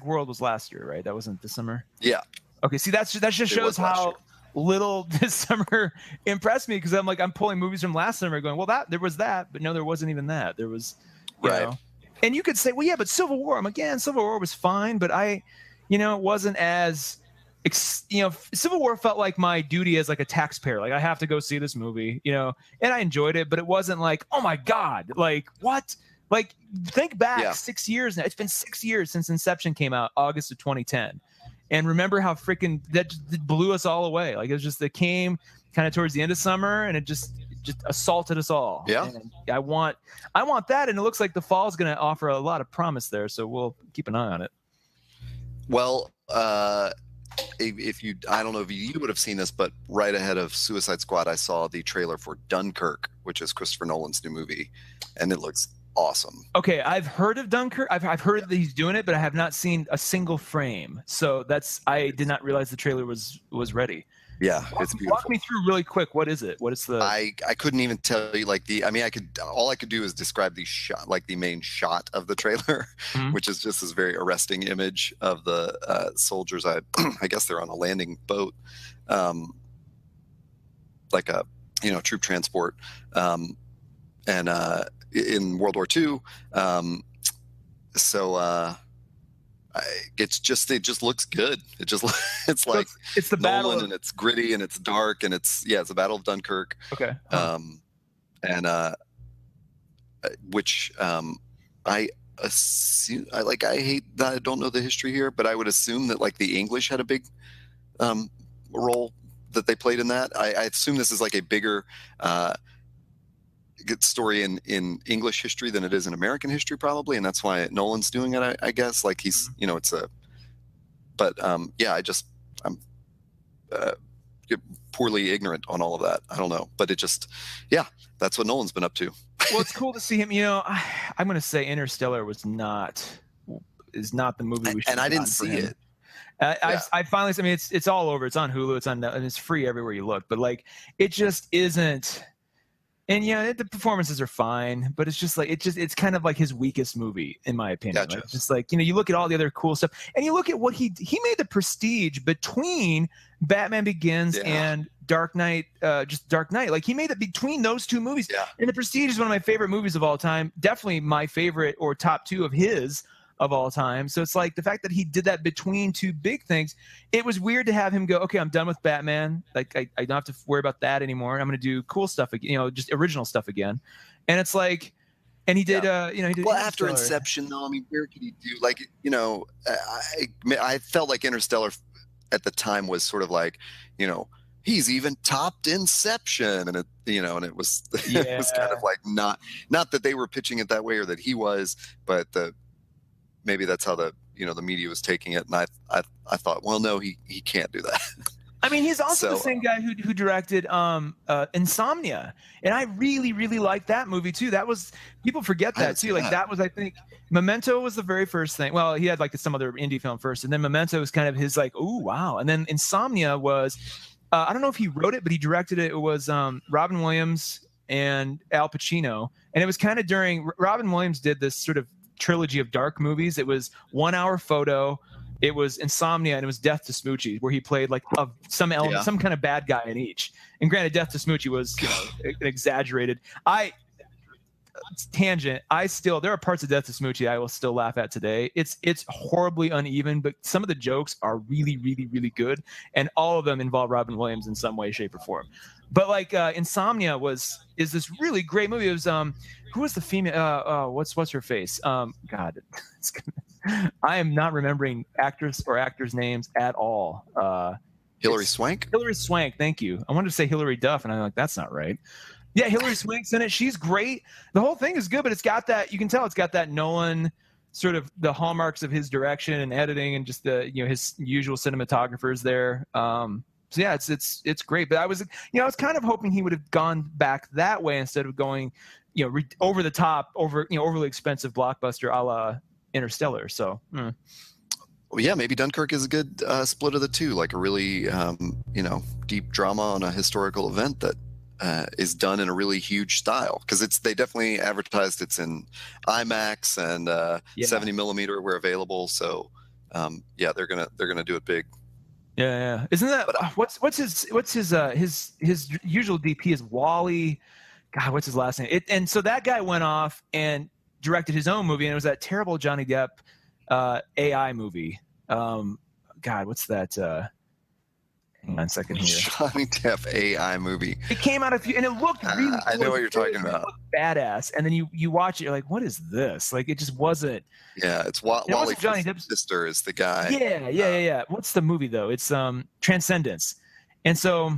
World was last year, right? That wasn't this summer? Yeah. Okay, see, that just shows how little this summer impressed me, because I'm pulling movies from last summer going, well, there was that, but no, there wasn't even that. There was, you know. And you could say, well, yeah, but Civil War, Civil War was fine, but it wasn't as... Civil War felt like my duty as like a taxpayer. Like, I have to go see this movie, and I enjoyed it, but it wasn't like, oh my God, like what? Like, think back 6 years now. It's been 6 years since Inception came out, August of 2010. And remember how freaking that blew us all away. Like, it came kind of towards the end of summer, and it just assaulted us all. Yeah. And I want that. And it looks like the fall is going to offer a lot of promise there. So we'll keep an eye on it. Well, if you, I don't know if you would have seen this, but right ahead of Suicide Squad, I saw the trailer for Dunkirk, which is Christopher Nolan's new movie, and it looks awesome. Okay, I've heard of Dunkirk. I've heard that he's doing it, but I have not seen a single frame. So I did not realize the trailer was ready. Yeah, it's beautiful. Walk me through really quick. What is it? What is the? I couldn't even tell you all I could do is describe the shot, like the main shot of the trailer, which is just this very arresting image of the soldiers. I guess they're on a landing boat, like a troop transport, and in World War II. It just looks good. It's like it's the battle and it's gritty and it's dark and it's the Battle of Dunkirk. Okay. Which I assume I hate that I don't know the history here, but I would assume that like the English had a big role that they played in that. I assume this is like a bigger good story in English history than it is in American history, probably, and that's why Nolan's doing it. I guess like he's it's a, but I'm poorly ignorant on all of that. I don't know, but it just that's what Nolan's been up to. Well, it's cool to see him. I'm going to say Interstellar is not the movie we should. And I didn't see it. I finally. I mean, it's all over. It's on Hulu. It's on, and it's free everywhere you look. But like, it just isn't. And the performances are fine, but it's just like it's kind of like his weakest movie, in my opinion. Gotcha. Like, it's just like you look at all the other cool stuff, and you look at what he made the Prestige between Batman Begins and Dark Knight, just Dark Knight. Like, he made it between those two movies. Yeah. And the Prestige is one of my favorite movies of all time. Definitely my favorite or top two of his of all time. So it's like the fact that he did that between two big things, it was weird to have him go, okay, I'm done with Batman. Like, I don't have to worry about that anymore. I'm going to do cool stuff again, just original stuff again. And it's like, and he did, he did. Well, after Inception, though, I mean, where could he do? Like, I felt like Interstellar at the time was sort of like, he's even topped Inception, and and it was, it was kind of like not that they were pitching it that way or that he was, but maybe that's how the the media was taking it, and I thought, well, no, he can't do that. I mean, he's also the same guy who directed Insomnia, and I really, really liked that movie too. That was, people forget that too. Like that was, I think, Memento was the very first thing. Well, he had like some other indie film first, and then Memento was kind of his like, oh wow, and then Insomnia was, I don't know if he wrote it, but he directed it. It was Robin Williams and Al Pacino, and it was kind of during Robin Williams did this sort of trilogy of dark movies. It was 1 Hour Photo, it was Insomnia, and it was Death to Smoochy, where he played like some element, some kind of bad guy in each. And granted, Death to Smoochy was exaggerated. Tangent. There are parts of Death to Smoochy I will still laugh at today. It's horribly uneven, but some of the jokes are really, really, really good, and all of them involve Robin Williams in some way, shape, or form. But like Insomnia is this really great movie. It was who was the female? What's her face? God, I am not remembering actress or actors' names at all. Hilary Swank. Hilary Swank. Thank you. I wanted to say Hilary Duff, and I'm like, that's not right. Yeah, Hilary Swank's in it. She's great. The whole thing is good, but it's got that, you can tell it's got that Nolan sort of the hallmarks of his direction and editing, and just the his usual cinematographers there. So yeah, it's great. But I was kind of hoping he would have gone back that way instead of going over the top, overly expensive blockbuster a la Interstellar. So well, yeah, maybe Dunkirk is a good split of the two, like a really deep drama on a historical event that is done in a really huge style, because they definitely advertised it's in IMAX and 70 millimeter where available. So they're gonna do it big. Yeah. Isn't that what's his usual DP is Wally? God, what's his last name? And so that guy went off and directed his own movie, and it was that terrible Johnny Depp AI movie. God, what's that? Hang on a second here. Johnny Depp AI movie. It came out and it looked really. I know what you're talking about. Badass, and then you watch it, you're like, what is this? Like, it just wasn't. Yeah, it's Wally. Johnny Depp's sister is the guy. Yeah. What's the movie though? It's Transcendence, and so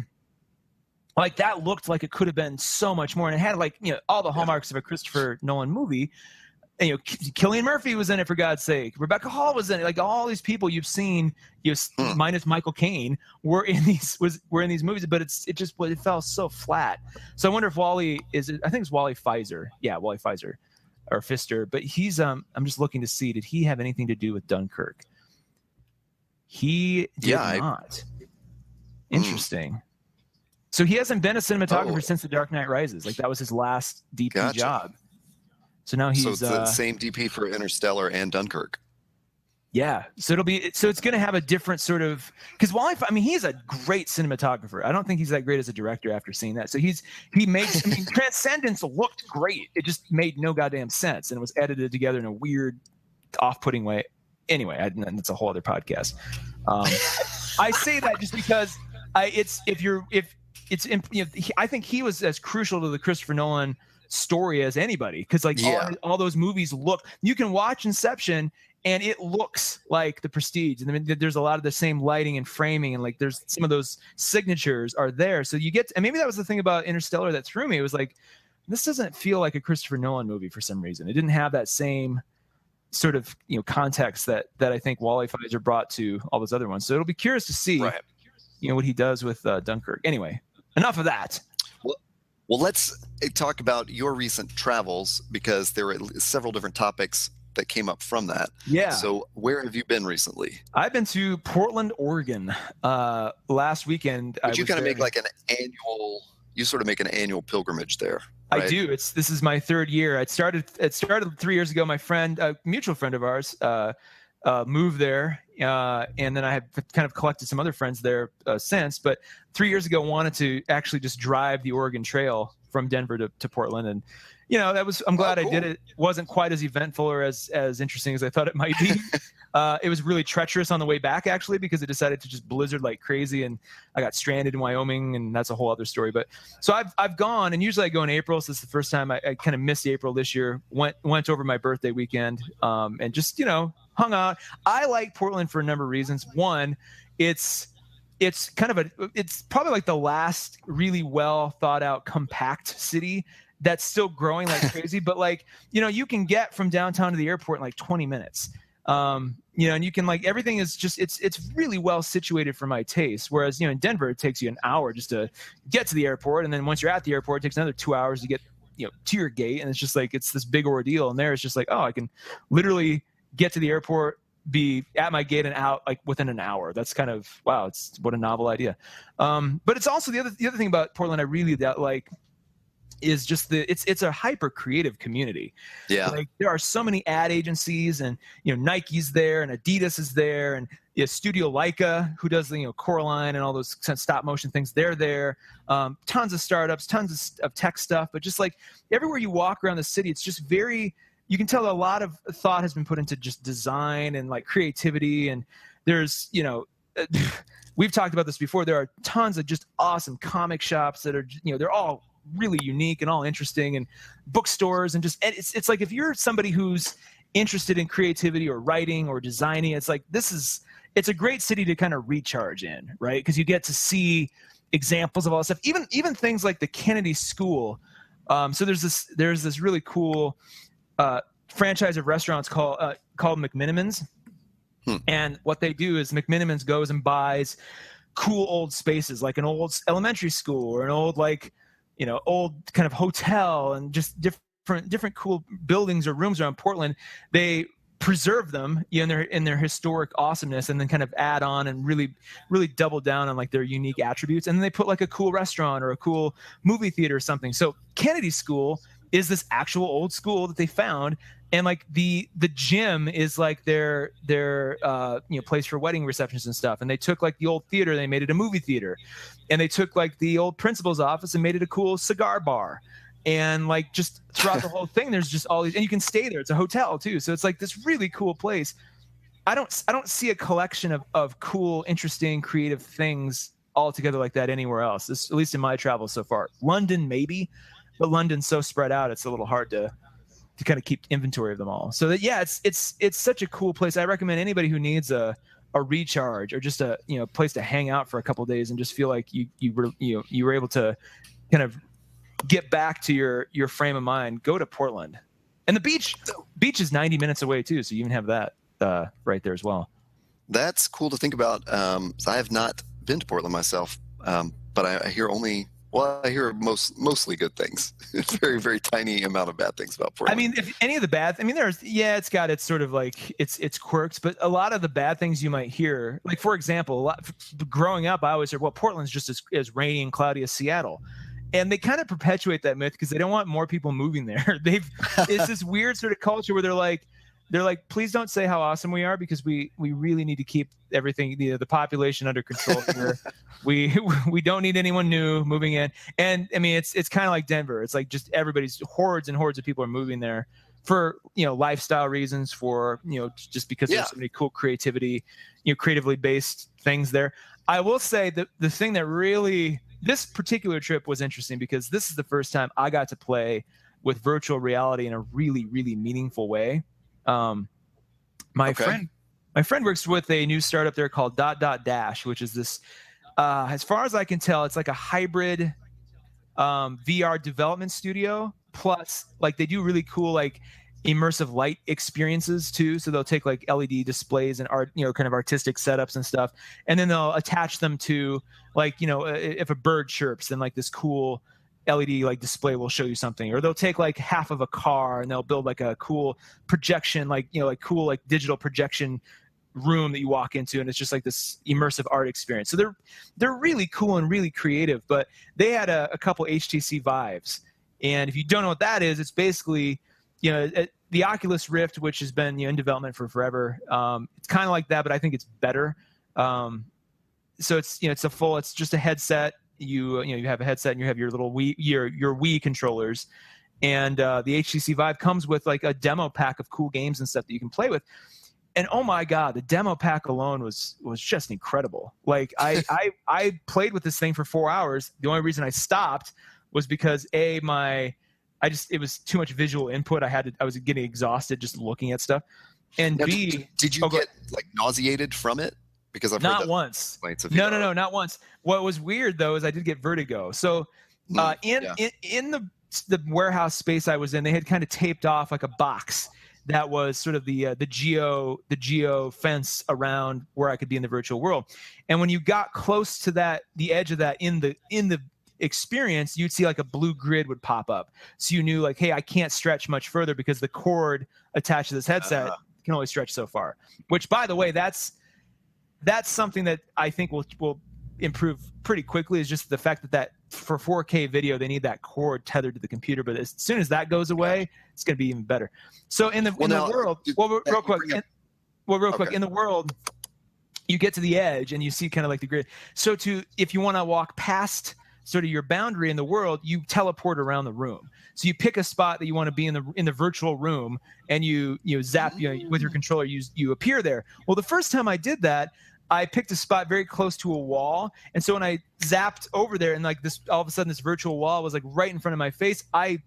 like that looked like it could have been so much more, and it had like all the hallmarks of a Christopher Nolan movie. And, Cillian Murphy was in it, for God's sake. Rebecca Hall was in it. Like all these people you've seen, minus Michael Caine, were in these movies. But it fell so flat. So I wonder if Wally is. I think it's Wally Pfizer. Yeah, Wally Pfizer or Pfister. But he's. I'm just looking to see. Did he have anything to do with Dunkirk? He did not. Interesting. So he hasn't been a cinematographer since The Dark Knight Rises. Like that was his last DP job. So now he's it's the same DP for Interstellar and Dunkirk. Yeah, so it's going to have a different sort of, because he's a great cinematographer. I don't think he's that great as a director after seeing that. So he makes Transcendence looked great. It just made no goddamn sense, and it was edited together in a weird, off-putting way. Anyway, that's a whole other podcast. I say that just because I think he was as crucial to the Christopher Nolan story as anybody, because all those movies you can watch Inception and it looks like The Prestige, and there's a lot of the same lighting and framing, and like there's some of those signatures are there, so you get and maybe that was the thing about Interstellar that threw me. It was like, this doesn't feel like a Christopher Nolan movie for some reason. It didn't have that same sort of context that I think Wally Pfizer brought to all those other ones. So it'll be curious to see what he does with Dunkirk. Anyway, enough of that. Well, let's talk about your recent travels, because there were several different topics that came up from that. Yeah. So where have you been recently? I've been to Portland, Oregon last weekend. But you kind of make like you sort of make an annual pilgrimage there. Right? I do. This is my third year. It started 3 years ago. My friend, a mutual friend of ours, moved there, and then I have kind of collected some other friends there since. But 3 years ago, wanted to actually just drive the Oregon Trail from Denver to Portland, and I'm glad I did it. It wasn't quite as eventful or as interesting as I thought it might be. It was really treacherous on the way back, actually, because it decided to just blizzard like crazy, and I got stranded in Wyoming, and that's a whole other story. But so I've gone, and usually I go in April. So this is the first time I kind of missed April this year. Went over my birthday weekend, and just hung out. I like Portland for a number of reasons. One, it's probably like the last really well thought out compact city that's still growing like crazy. But you can get from downtown to the airport in like 20 minutes. You know, and you can like, everything is just, it's really well situated for my taste. Whereas, you know, in Denver, it takes you an hour just to get to the airport. And then once you're at the airport, it takes another 2 hours to get, you know, to your gate. And it's just like, it's this big ordeal. And there it's just like, oh, I can literally get to the airport, be at my gate and out like within an hour. That's kind of, wow, it's what a novel idea. But it's also the other thing about Portland I really like is just it's a hyper creative community. Yeah. Like there are so many ad agencies, and, you know, Nike's there and Adidas is there, and you know, Studio Leica, who does the, you know, Coraline and all those stop motion things, they're there. Tons of startups, tons of tech stuff, but just like everywhere you walk around the city, it's just very, you can tell a lot of thought has been put into just design and like creativity. And there's, you know, we've talked about this before. There are tons of just awesome comic shops that are, you know, they're all really unique and all interesting, and bookstores, and just, it's like if you're somebody who's interested in creativity or writing or designing, it's like it's a great city to kind of recharge in, right? Because you get to see examples of all this stuff, even things like the Kennedy School. So there's this really cool franchise of restaurants called McMenamins. And what they do is McMenamins goes and buys cool old spaces, like an old elementary school or an old, like, you know, old kind of hotel, and just different cool buildings or rooms around Portland. They preserve them, you know, in their historic awesomeness, and then kind of add on and really double down on like their unique attributes. And then they put like a cool restaurant or a cool movie theater or something. So Kennedy School is this actual old school that they found, and like the gym is like their you know, place for wedding receptions and stuff. And they took like the old theater, they made it a movie theater, and they took like the old principal's office and made it a cool cigar bar. And like just throughout the whole thing, there's just all these, and you can stay there. It's a hotel too, so it's like this really cool place. I don't see a collection of cool, interesting, creative things all together like that anywhere else. This, at least in my travels so far. London maybe, but London's so spread out, it's a little hard to kind of keep inventory of them all. So that, yeah, it's such a cool place. I recommend anybody who needs a recharge, or just a, you know, place to hang out for a couple of days and just feel like you were able to kind of get back to your frame of mind, go to Portland. And the beach is 90 minutes away too, so you even have that right there as well. That's cool to think about. So I have not been to Portland myself, but I hear mostly good things. It's very, very tiny amount of bad things about Portland. I mean, if any of the bad, I mean, it's got its sort of like its quirks, but a lot of the bad things you might hear, like for example, growing up, I always heard, well, Portland's just as rainy and cloudy as Seattle. And they kind of perpetuate that myth because they don't want more people moving there. It's this weird sort of culture where they're like, please don't say how awesome we are, because we really need to keep everything, the population under control here. we don't need anyone new moving in. And I mean, it's kind of like Denver. It's like just everybody's hordes and hordes of people are moving there for, you know, lifestyle reasons, for, you know, just because there's so many cool creatively based things there. I will say that the thing that really, this particular trip was interesting because this is the first time I got to play with virtual reality in a really, really meaningful way. My friend works with a new startup there called Dash, which is this, as far as I can tell, it's like a hybrid VR development studio. Plus, like, they do really cool like immersive light experiences too. So they'll take like LED displays and art, you know, kind of artistic setups and stuff, and then they'll attach them to, like, you know, if a bird chirps, then like this cool LED like display will show you something. Or they'll take like half of a car and they'll build like a cool projection, like, you know, like cool like digital projection room that you walk into, and it's just like this immersive art experience. So they're really cool and really creative. But they had a couple HTC Vives, and if you don't know what that is, it's basically, you know, the Oculus Rift, which has been, you know, in development for forever. It's kind of like that, but I think it's better. So it's, you know, it's just a headset. You have a headset and you have your little Wii, your Wii controllers, and the HTC Vive comes with like a demo pack of cool games and stuff that you can play with. And oh my God, the demo pack alone was just incredible. Like I played with this thing for 4 hours. The only reason I stopped was because it was too much visual input. I was getting exhausted just looking at stuff. And now, B, did you get like nauseated from it? Because I've heard not that once. No, not once. What was weird though is I did get vertigo. So in the warehouse space I was in, they had kind of taped off like a box that was sort of the geo fence around where I could be in the virtual world. And when you got close to that, the edge of that in the experience, you'd see like a blue grid would pop up. So you knew like, hey, I can't stretch much further because the cord attached to this headset can only stretch so far. Which, by the way, that's something that I think will improve pretty quickly, is just the fact that for 4K video, they need that cord tethered to the computer. But as soon as that goes away, it's going to be even better. So in the world, real quick, in the world, you get to the edge and you see kind of like the grid. So if you want to walk past sort of your boundary in the world, you teleport around the room. So you pick a spot that you want to be in the virtual room, and you zap, with your controller, you appear there. Well, the first time I did that, I picked a spot very close to a wall, and so when I zapped over there, and like this, all of a sudden this virtual wall was like right in front of my face, I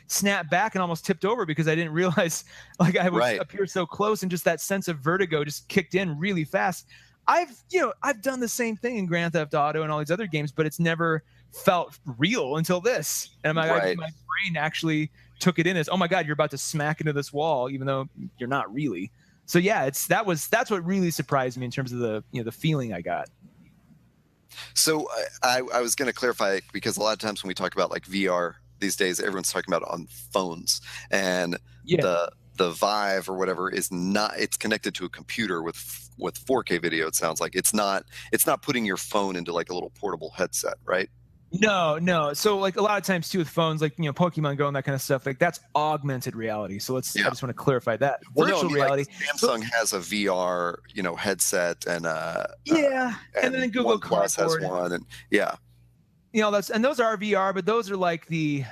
snapped back and almost tipped over because I didn't realize like I would appear so close, and just that sense of vertigo just kicked in really fast. I've done the same thing in Grand Theft Auto and all these other games, but it's never felt real until this. And my brain actually took it in as, oh my God, you're about to smack into this wall, even though you're not really. So yeah, that's what really surprised me in terms of the feeling I got. So I was going to clarify, because a lot of times when we talk about like VR these days, everyone's talking about it on phones, and the Vive or whatever is not, it's connected to a computer with 4K video. It sounds like it's not putting your phone into like a little portable headset, right? No. So like a lot of times too with phones, like Pokemon Go and that kind of stuff, like that's augmented reality. So I just want to clarify that. Virtual reality. Like Samsung has a VR, headset, and and then Google Plus has one, and those are VR, but those are like the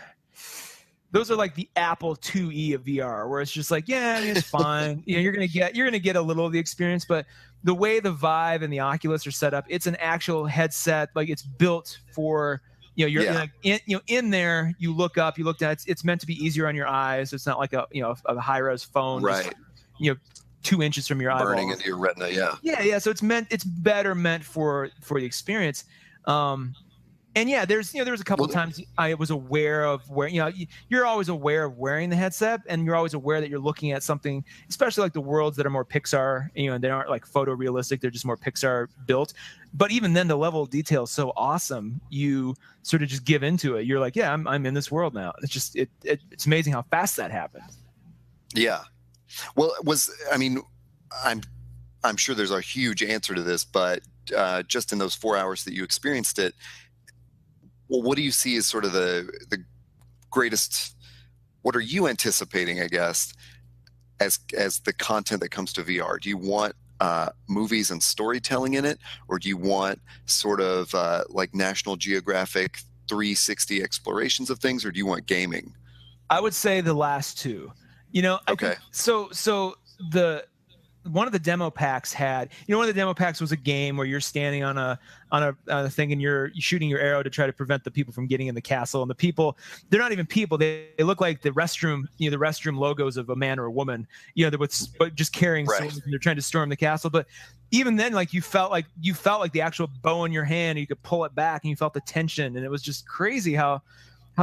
Apple IIe of VR, where it's just like, it's fine. You're gonna get a little of the experience, but the way the Vive and the Oculus are set up, it's an actual headset. Like it's built for in there. You look up, you look down. It's meant to be easier on your eyes. It's not like a high res phone, right? Just, 2 inches from your eye, burning into your retina. Yeah. So it's better meant for the experience. And there was a couple of times I was aware of where, you're always aware of wearing the headset, and you're always aware that you're looking at something, especially like the worlds that are more Pixar, and they aren't like photorealistic. They're just more Pixar built. But even then, the level of detail is so awesome. You sort of just give into it. You're like, I'm in this world now. It's just, it's amazing how fast that happened. Yeah. Well, I'm sure there's a huge answer to this, but just in those 4 hours that you experienced it, well, what do you see as sort of the greatest? What are you anticipating, I guess, as the content that comes to VR? Do you want movies and storytelling in it, or do you want sort of like National Geographic 360 explorations of things, or do you want gaming? I would say the last two. Okay. So one of the demo packs had, one of the demo packs was a game where you're standing on a thing, and you're shooting your arrow to try to prevent the people from getting in the castle. And the people, they're not even people. They look like the restroom logos of a man or a woman, they're but just carrying swords, and they're trying to storm the castle. But even then, like you felt like the actual bow in your hand, and you could pull it back, and you felt the tension. And it was just crazy how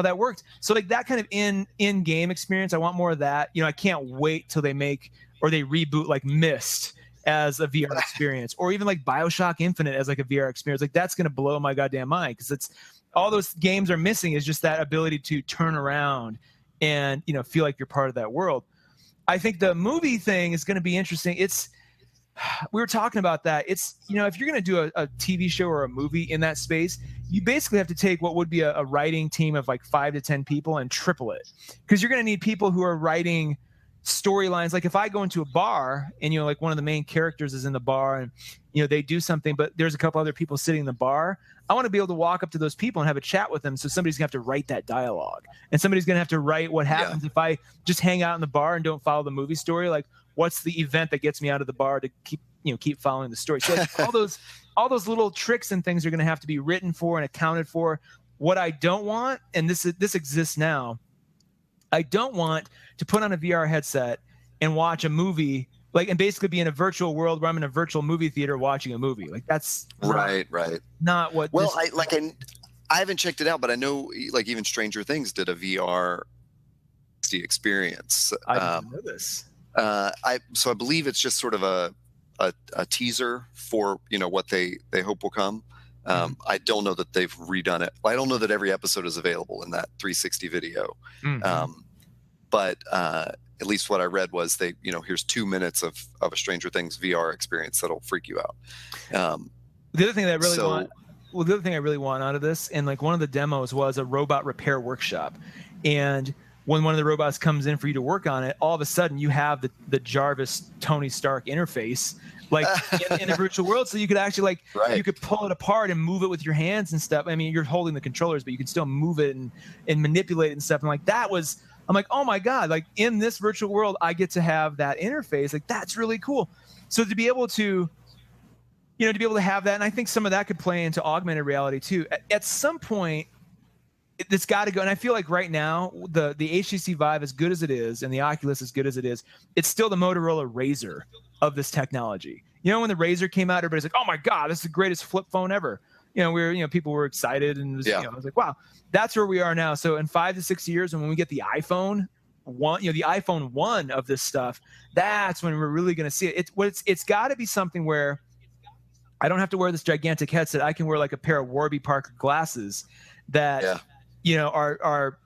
that worked. So like that kind of in-game experience, I want more of that. I can't wait till they make or they reboot like Myst as a VR experience, or even like BioShock Infinite as like a VR experience. Like that's going to blow my goddamn mind, because it's all those games are missing is just that ability to turn around and, feel like you're part of that world. I think the movie thing is going to be interesting. We were talking about that. It's, if you're going to do a TV show or a movie in that space, you basically have to take what would be a writing team of like 5 to 10 people and triple it, because you're going to need people who are writing storylines. Like if I go into a bar and like one of the main characters is in the bar, and they do something, but there's a couple other people sitting in the bar, I want to be able to walk up to those people and have a chat with them. So somebody's gonna have to write that dialogue, and somebody's gonna have to write what happens if I just hang out in the bar and don't follow the movie story. Like what's the event that gets me out of the bar to keep following the story. So like, all those little tricks and things are gonna have to be written for and accounted for. What I don't want, and this exists now, I don't want to put on a VR headset and watch a movie, like, and basically be in a virtual world where I'm in a virtual movie theater watching a movie. Like that's right. Not what. Well, I haven't checked it out, but I know like even Stranger Things did a VR 360 experience. I didn't know this. I believe it's just sort of a teaser for what they hope will come. I don't know that they've redone it. I don't know that every episode is available in that 360 video. But at least what I read was here's 2 minutes of a Stranger Things VR experience that'll freak you out. The other thing that I really want. Well, the other thing I really want out of this, and like one of the demos was a robot repair workshop, and when one of the robots comes in for you to work on it, all of a sudden you have the Jarvis Tony Stark interface like in the virtual world, so you could actually you could pull it apart and move it with your hands and stuff. I mean, you're holding the controllers, but you can still move it and manipulate it and stuff. And like that was, I'm like, oh my god, like in this virtual world, I get to have that interface. Like that's really cool. So to be able to have that, and I think some of that could play into augmented reality too. At some point, it's got to go. And I feel like right now, the HTC Vive, as good as it is, and the Oculus, as good as it is, it's still the Motorola Razr of this technology. When the Razr came out, everybody's like, "Oh my god, this is the greatest flip phone ever." People were excited, and I was like, "Wow, that's where we are now." So in 5 to 6 years, and when we get the iPhone 1, the iPhone 1 of this stuff, that's when we're really going to see it. It's got to be something where I don't have to wear this gigantic headset. I can wear like a pair of Warby Parker glasses that are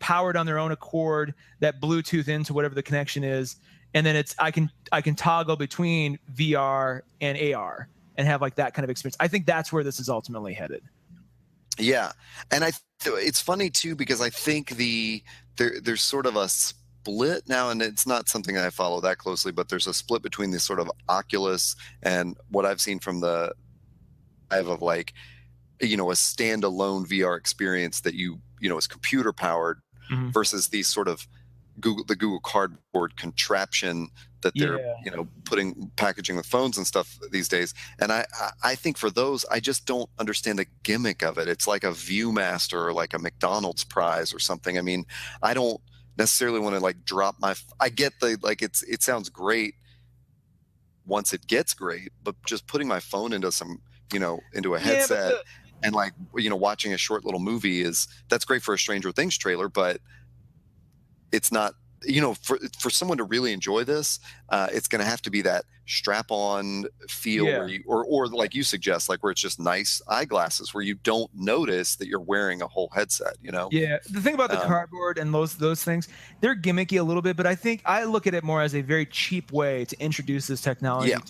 powered on their own accord, that Bluetooth into whatever the connection is, and then I can toggle between VR and AR and have like that kind of experience. I think that's where this is ultimately headed. Yeah, and it's funny too because I think there's sort of a split now, and it's not something I follow that closely, but there's a split between this sort of Oculus and what I've seen from the of like a standalone VR experience that is computer powered versus these sort of the Google Cardboard contraption that they're packaging with phones and stuff these days. And I think for those, I just don't understand the gimmick of it. It's like a Viewmaster or like a McDonald's prize or something. I mean, I don't necessarily want to like drop I get it sounds great once it gets great, but just putting my phone into into a headset and watching a short little movie that's great for a Stranger Things trailer, but it's not, for someone to really enjoy this, it's going to have to be that strap-on feel where or like you suggest, like where it's just nice eyeglasses where you don't notice that you're wearing a whole headset. Yeah, the thing about the cardboard and those things, they're gimmicky a little bit, but I think I look at it more as a very cheap way to introduce this technology to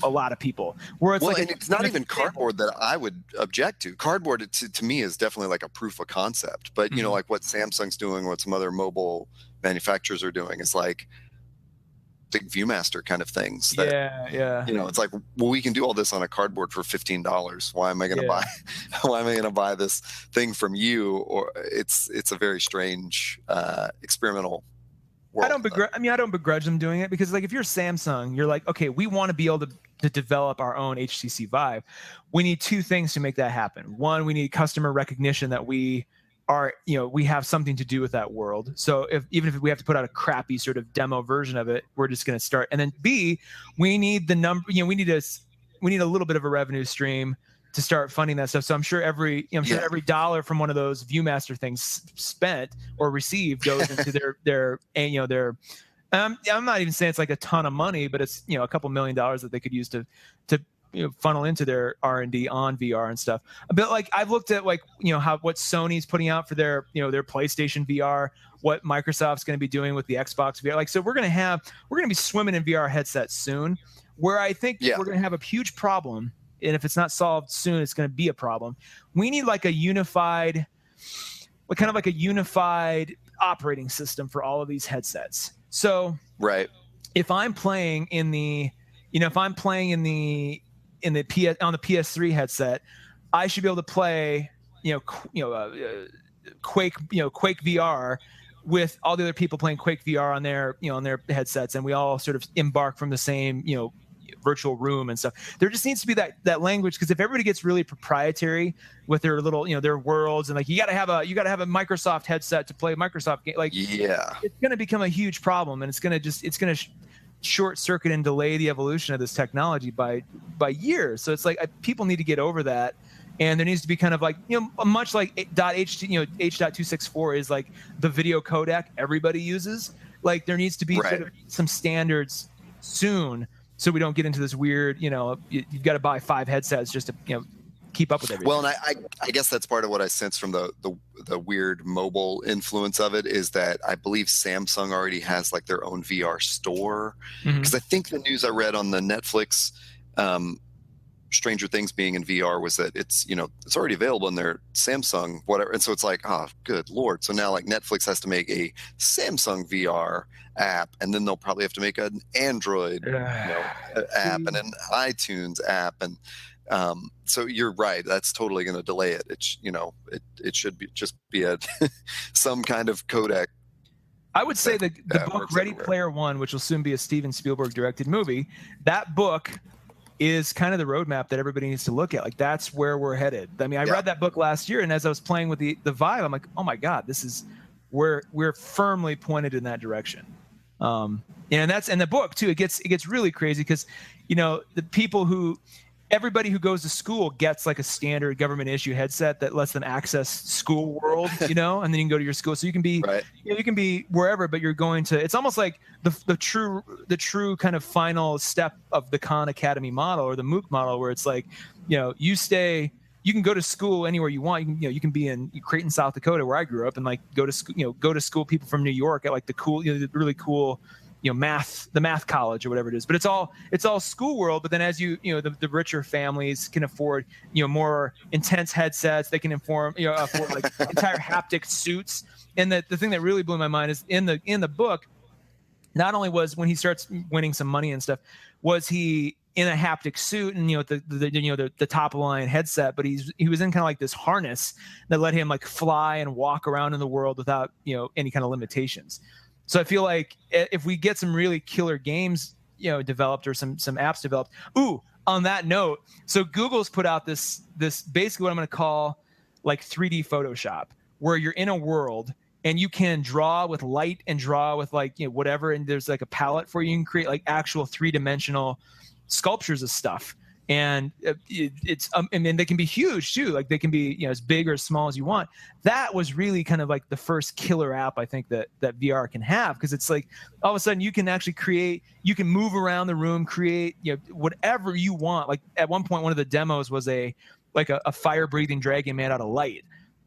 a lot of people. Where it's and it's not even cardboard that I would object to. Cardboard to me is definitely like a proof of concept, but like what Samsung's doing, what some other mobile manufacturers are doing is like big Viewmaster kind of things. It's like, well, we can do all this on a cardboard for $15. Why am I going to buy? Why am I going to buy this thing from you? Or it's a very strange experimental world. I don't begrudge them doing it because, like, if you're Samsung, you're like, okay, we want to be able to develop our own HTC Vive. We need two things to make that happen. One, we need customer recognition that we have something to do with that world. So even if we have to put out a crappy sort of demo version of it, we're just going to start. And then B, we need the number, we need a little bit of a revenue stream to start funding that stuff. So I'm sure every dollar from one of those Viewmaster things spent or received goes into their I'm not even saying it's like a ton of money, but it's, a couple $1 million that they could use to funnel into their R&D on VR and stuff. But like I've looked at what Sony's putting out for their their PlayStation VR, what Microsoft's going to be doing with the Xbox VR. Like, so we're going to be swimming in VR headsets soon, where I think we're going to have a huge problem. And if it's not solved soon, it's going to be a problem. We need like a unified operating system for all of these headsets. So if I'm playing on the PS3 headset, I should be able to play, Quake VR with all the other people playing Quake VR on their, on their headsets, and we all sort of embark from the same, virtual room and stuff. There just needs to be that language, because if everybody gets really proprietary with their little, their worlds, and like you got to have a Microsoft headset to play Microsoft game, it's going to become a huge problem, and it's going to short circuit and delay the evolution of this technology by years. So it's like people need to get over that And there needs to be kind of like, much like H.264 is like the video codec everybody uses. Like there needs to be sort of some standards soon, so we don't get into this weird, you've got to buy 5 headsets just to, keep up with everything. Well, and I guess that's part of what I sense from the weird mobile influence of it is that I believe Samsung already has like their own VR store. Because I think the news I read on the Netflix Stranger Things being in VR was that it's already available in their Samsung whatever, and so it's like, oh good lord, so now like Netflix has to make a Samsung VR app, and then they'll probably have to make an Android app and an iTunes app, and so you're right, that's totally going to delay it. It's it should be just be a some kind of codec. I would say the book Ready Player One, which will soon be a Steven Spielberg directed movie, that book is kind of the roadmap that everybody needs to look at. Like that's where we're headed. I mean, I read that book last year, and as I was playing with the Vive, I'm like, oh my God, this is where we're firmly pointed in that direction. And the book too, it gets really crazy because, the people everybody who goes to school gets like a standard government issue headset that lets them access school world, and then you can go to your school. So you can be, you can be wherever, but you're going to, it's almost like the true kind of final step of the Khan Academy model or the MOOC model, where it's like, you can go to school anywhere you want. You can be in Creighton, South Dakota, where I grew up, and like go to school, people from New York at like the cool, the really cool, the math college or whatever it is, but it's all school world. But then as the richer families can afford, more intense headsets, they can afford like entire haptic suits. And the thing that really blew my mind is in the book, not only was when he starts winning some money and stuff, was he in a haptic suit and the top of the line headset, but he was in kind of like this harness that let him like fly and walk around in the world without any kind of limitations. So I feel like if we get some really killer games, developed or some apps developed. Ooh, on that note, so Google's put out this basically what I'm going to call like 3D Photoshop, where you're in a world and you can draw with light and draw with like whatever, and there's like a palette for you can create like actual 3-dimensional sculptures of stuff. And it's and then they can be huge too, like they can be as big or as small as you want. That was really kind of like the first killer app I think that VR can have, because it's like all of a sudden you can actually you can move around the room, create whatever you want. Like at one point, one of the demos was a fire breathing dragon made out of light,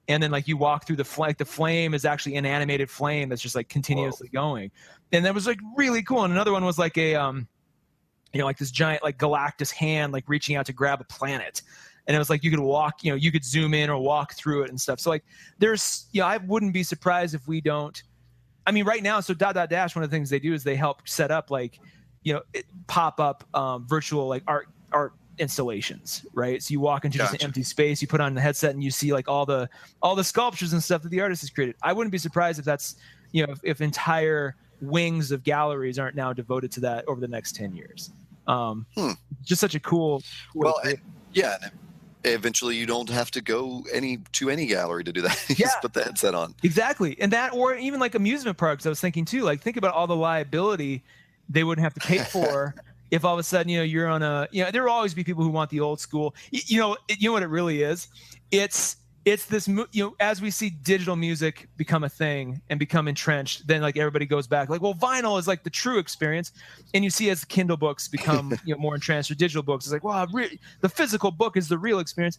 and then like you walk through the flame is actually an animated flame that's just like continuously going, and that was like really cool. And another one was like a like this giant like Galactus hand like reaching out to grab a planet, and it was like you could walk, you could zoom in or walk through it and stuff. So like there's I wouldn't be surprised if we don't. I mean, right now, so Dash, one of the things they do is they help set up like pop up virtual like art installations, right? So you walk into just an empty space, you put on the headset, and you see like all the sculptures and stuff that the artist has created. I wouldn't be surprised if that's if entire wings of galleries aren't now devoted to that over the next 10 years. Just such a cool well, yeah. Eventually, you don't have to go to any gallery to do that. You just put the headset on. Exactly, and that, or even like amusement parks. I was thinking too. Like, think about all the liability they wouldn't have to pay for if all of a sudden you're on a there will always be people who want the old school. You know what it really is. It's this, as we see digital music become a thing and become entrenched, then like everybody goes back like, well, vinyl is like the true experience. And you see as Kindle books become more entrenched, or digital books, it's like, wow, the physical book is the real experience.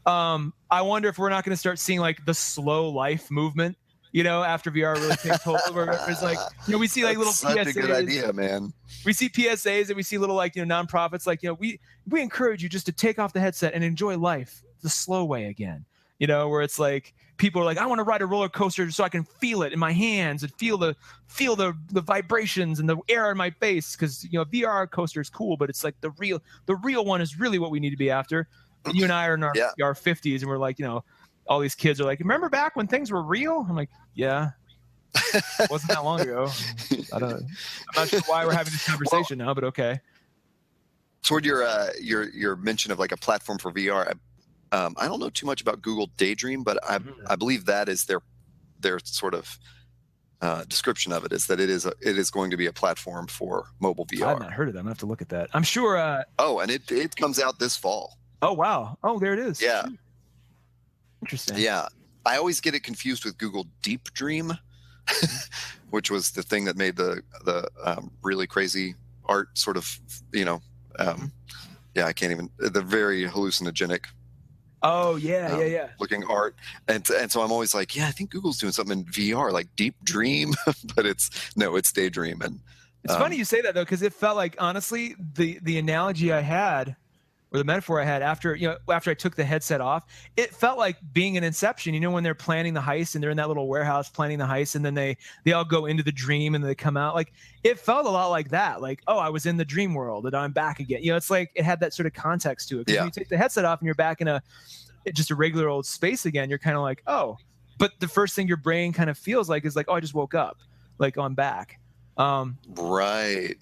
I wonder if we're not going to start seeing like the slow life movement, after VR really takes hold. Where it's like, we see like little PSAs. That's a good idea, man. We see PSAs and we see little like, nonprofits like, we encourage you just to take off the headset and enjoy life the slow way again. Where it's like people are like, I want to ride a roller coaster so I can feel it in my hands and feel the vibrations and the air in my face. Because VR coaster is cool, but it's like the real one is really what we need to be after. And you and I are in our 50s, and we're like, all these kids are like, remember back when things were real? I'm like, yeah, it wasn't that long ago. I'm not sure why we're having this conversation now, but okay. Toward your mention of like a platform for VR. I don't know too much about Google Daydream, but I believe that is their sort of description of it, is that it is going to be a platform for mobile VR. I've not heard of that. I'm gonna have to look at that. I'm sure. And it comes out this fall. Oh, wow. Oh, there it is. Yeah. Interesting. Yeah. I always get it confused with Google Deep Dream, which was the thing that made the really crazy art sort of, I can't even, the very hallucinogenic. Oh, yeah. Looking art. And so I'm always like, I think Google's doing something in VR, like Deep Dream, but it's Daydream. And it's funny you say that, though, because it felt like, honestly, the analogy I had, or the metaphor I had after I took the headset off, it felt like being in Inception, when they're planning the heist and they're in that little warehouse planning the heist, and then they all go into the dream and they come out. Like, it felt a lot like that. Like, oh, I was in the dream world and I'm back again. It's like it had that sort of context to it. Because when you take the headset off and you're back in just a regular old space again, you're kind of like, oh. But the first thing your brain kind of feels like is like, oh, I just woke up. Like, oh, I'm back. Right.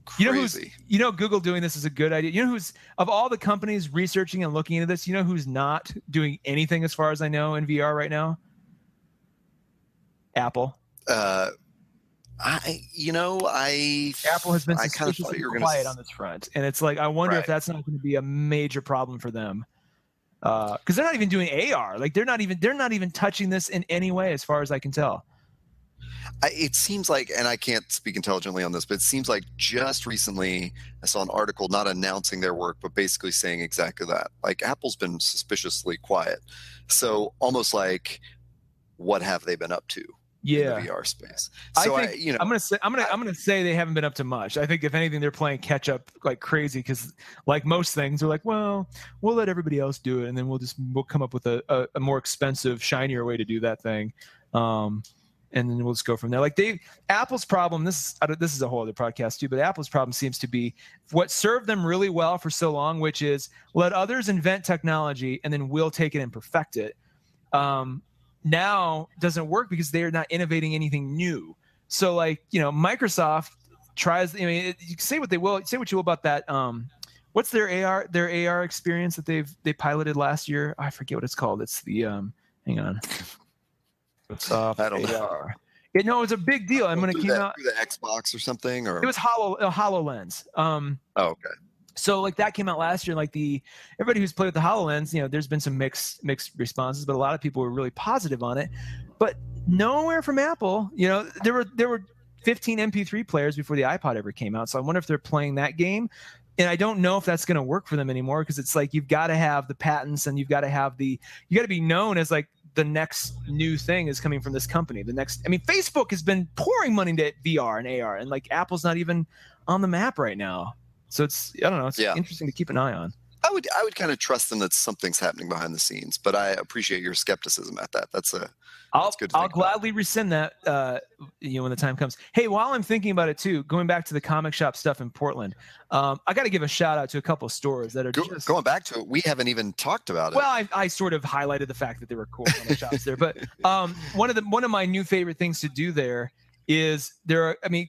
Crazy. Google doing this is a good idea. Who's, of all the companies researching and looking into this, who's not doing anything as far as I know in VR right now? Apple. Apple has been suspiciously quiet on this front, and it's like I wonder if that's not going to be a major problem for them, because they're not even doing AR. Like they're not even touching this in any way, as far as I can tell. It seems like, and I can't speak intelligently on this, but it seems like just recently I saw an article not announcing their work, but basically saying exactly that. Like Apple's been suspiciously quiet. So almost like, what have they been up to in the VR space? So I'm gonna say they haven't been up to much. I think if anything, they're playing catch up like crazy, because like most things, they're like, well, we'll let everybody else do it, and then we'll come up with a more expensive, shinier way to do that thing. And then we'll just go from there. Like Apple's problem, this is a whole other podcast too, but Apple's problem seems to be what served them really well for so long, which is let others invent technology and then we'll take it and perfect it. Now doesn't work because they're not innovating anything new. So like, Microsoft tries, you can say what you will about that. What's their AR experience that they piloted last year? I forget what it's called. It's the, hang on. I don't know. It was a big deal. I'm going to came out through the Xbox or something, or it was HoloLens. Okay. So like that came out last year. Like everybody who's played with the HoloLens, there's been some mixed responses, but a lot of people were really positive on it. But nowhere from Apple. There were 15 MP3 players before the iPod ever came out. So I wonder if they're playing that game. And I don't know if that's going to work for them anymore, because it's like you've got to have the patents and you got to be known as like the next new thing is coming from this company. Facebook has been pouring money into VR and AR, and like Apple's not even on the map right now. So it's interesting to keep an eye on. I would kind of trust them that something's happening behind the scenes, but I appreciate your skepticism at that. That's good. I'll gladly rescind that, when the time comes. Hey, while I'm thinking about it too, going back to the comic shop stuff in Portland, I got to give a shout out to a couple of stores that are going back to it. We haven't even talked about it. Well, I sort of highlighted the fact that there were cool comic shops there, but one of my new favorite things to do there is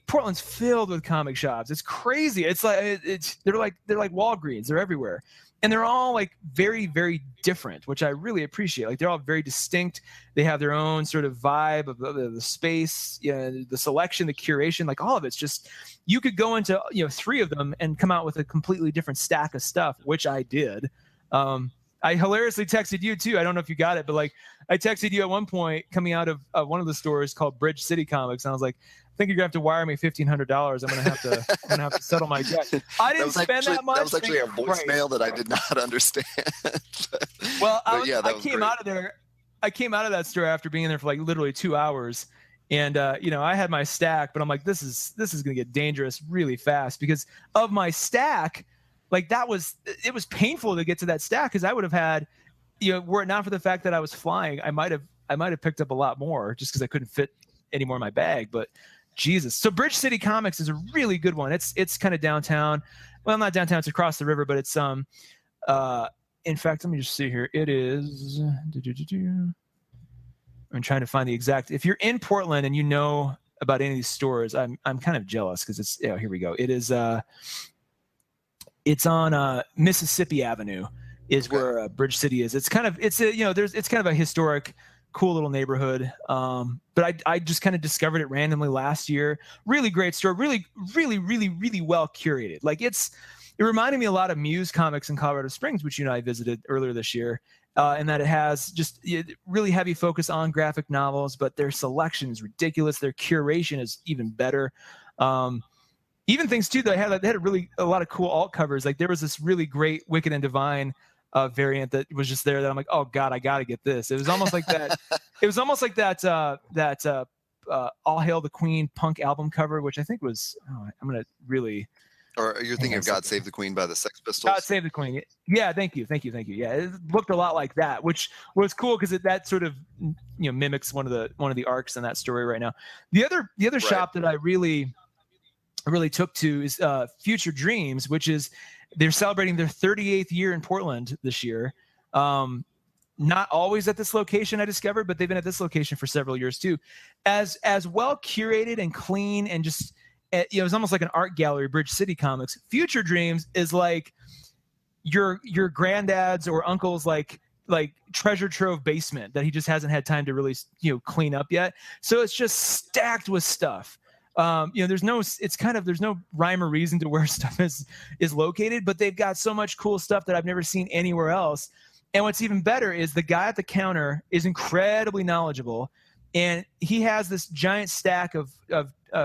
Portland's filled with comic shops. It's crazy. It's like they're like Walgreens. They're everywhere. And they're all like very, very different, which I really appreciate. Like they're all very distinct. They have their own sort of vibe of the space, the selection, the curation, like all of it's just, you could go into, 3 of them and come out with a completely different stack of stuff, which I did. I hilariously texted you too. I don't know if you got it, but like I texted you at one point coming out of one of the stores called Bridge City Comics. And I was like, I think you're gonna have to wire me $1,500. I'm gonna have to settle my debt. I didn't spend that much. That was actually a voicemail that I did not understand. Well, I came out of there. I came out of that store after being in there for like literally 2 hours, and I had my stack, but I'm like, this is gonna get dangerous really fast because of my stack. Like it was painful to get to that stack because I would have had, were it not for the fact that I was flying, I might have picked up a lot more just because I couldn't fit any more in my bag, but. Jesus. So Bridge City Comics is a really good one. It's kind of downtown. Well, not downtown, it's across the river, but it's in fact, let me just see here. It is I'm trying to find the exact. If you're in Portland and you know about any of these stores, I'm kind of jealous because it's here we go. It is it's on Mississippi Avenue is where Bridge City is. It's kind of it's kind of a historic cool little neighborhood. But I just kind of discovered it randomly last year. Really great store. Really, really, really, really well curated. Like it reminded me a lot of Muse Comics in Colorado Springs, which you and I visited earlier this year. And that it has just really heavy focus on graphic novels, but their selection is ridiculous. Their curation is even better. Even things too that they had a lot of cool alt covers. Like there was this really great Wicked and Divine variant that was just there that I'm like, oh God, I got to get this. It was almost like that. It was almost like that All Hail the Queen punk album cover, which I think was, I'm going to really. Or you're thinking of God Save the Queen by the Sex Pistols? God Save the Queen. Yeah, thank you. Yeah, it looked a lot like that, which was cool because that sort of mimics one of the arcs in that story right now. The other right. shop that I really took to is Future Dreams, which is they're celebrating their 38th year in Portland this year. Not always at this location, I discovered, but they've been at this location for several years too. As well curated and clean and just. It was almost like an art gallery, Bridge City Comics. Future Dreams is like your granddad's or uncle's like treasure trove basement that he just hasn't had time to really clean up yet. So it's just stacked with stuff. There's no rhyme or reason to where stuff is located, but they've got so much cool stuff that I've never seen anywhere else. And what's even better is the guy at the counter is incredibly knowledgeable. And he has this giant stack of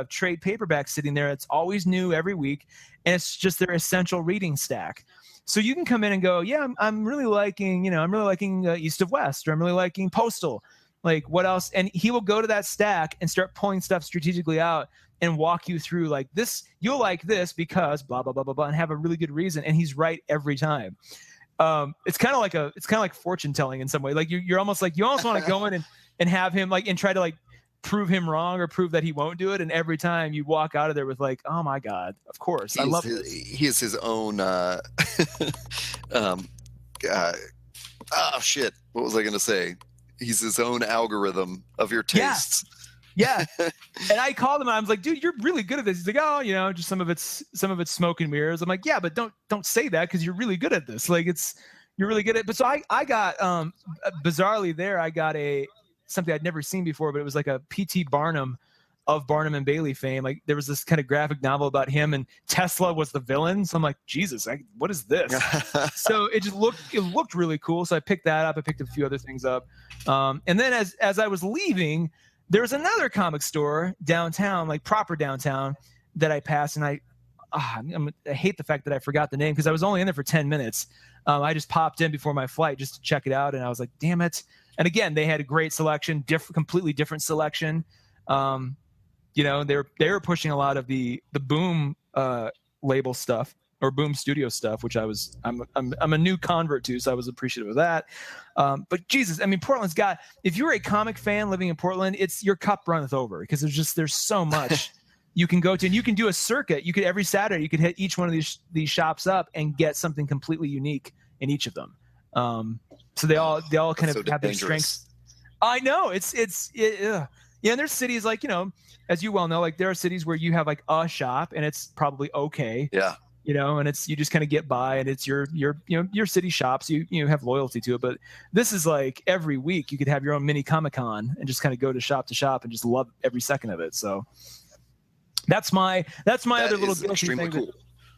trade paperbacks sitting there. It's always new every week, and it's just their essential reading stack. So you can come in and go, yeah, I'm really liking, East of West, or I'm really liking Postal. Like what else? And he will go to that stack and start pulling stuff strategically out and walk you through like this. You'll like this because blah blah blah blah blah, and have a really good reason. And he's right every time. It's kind of like fortune telling in some way. Like you're almost like you almost want to go in and have him and try to prove him wrong or prove that he won't do it. And every time you walk out of there with like, oh my God, of course. I love it. He is his own, oh shit. What was I going to say? He's his own algorithm of your tastes. Yeah. And I called him and I was like, dude, you're really good at this. He's like, oh, just some of it's smoke and mirrors. I'm like, yeah, but don't say that. 'Cause you're really good at this. Like you're really good at it. But so I got, bizarrely there, I got something I'd never seen before, but it was like a P.T. Barnum of Barnum and Bailey fame. Like there was this kind of graphic novel about him and Tesla was the villain. So I'm like, Jesus, what is this? So it looked really cool. So I picked that up. I picked a few other things up. And then as I was leaving, there was another comic store downtown, like proper downtown, that I passed. And I hate the fact that I forgot the name because I was only in there for 10 minutes. I just popped in before my flight just to check it out. And I was like, damn it. And again, they had a great selection, completely different selection. They were pushing a lot of the Boom label stuff or Boom Studio stuff, which I'm a new convert to, so I was appreciative of that. But Jesus, I mean, Portland's got. If you're a comic fan living in Portland, it's your cup runneth over because there's so much you can go to, and you can do a circuit. You could every Saturday you could hit each one of these shops up and get something completely unique in each of them. So they all kind of have their strengths. I know yeah. And there's cities like, as you well know, like there are cities where you have like a shop and it's probably okay. Yeah. And you just kind of get by and it's your city shops. You have loyalty to it, but this is like every week you could have your own mini Comic-Con and just kind of go to shop and just love every second of it. So that's my other little guilty thing. Cool.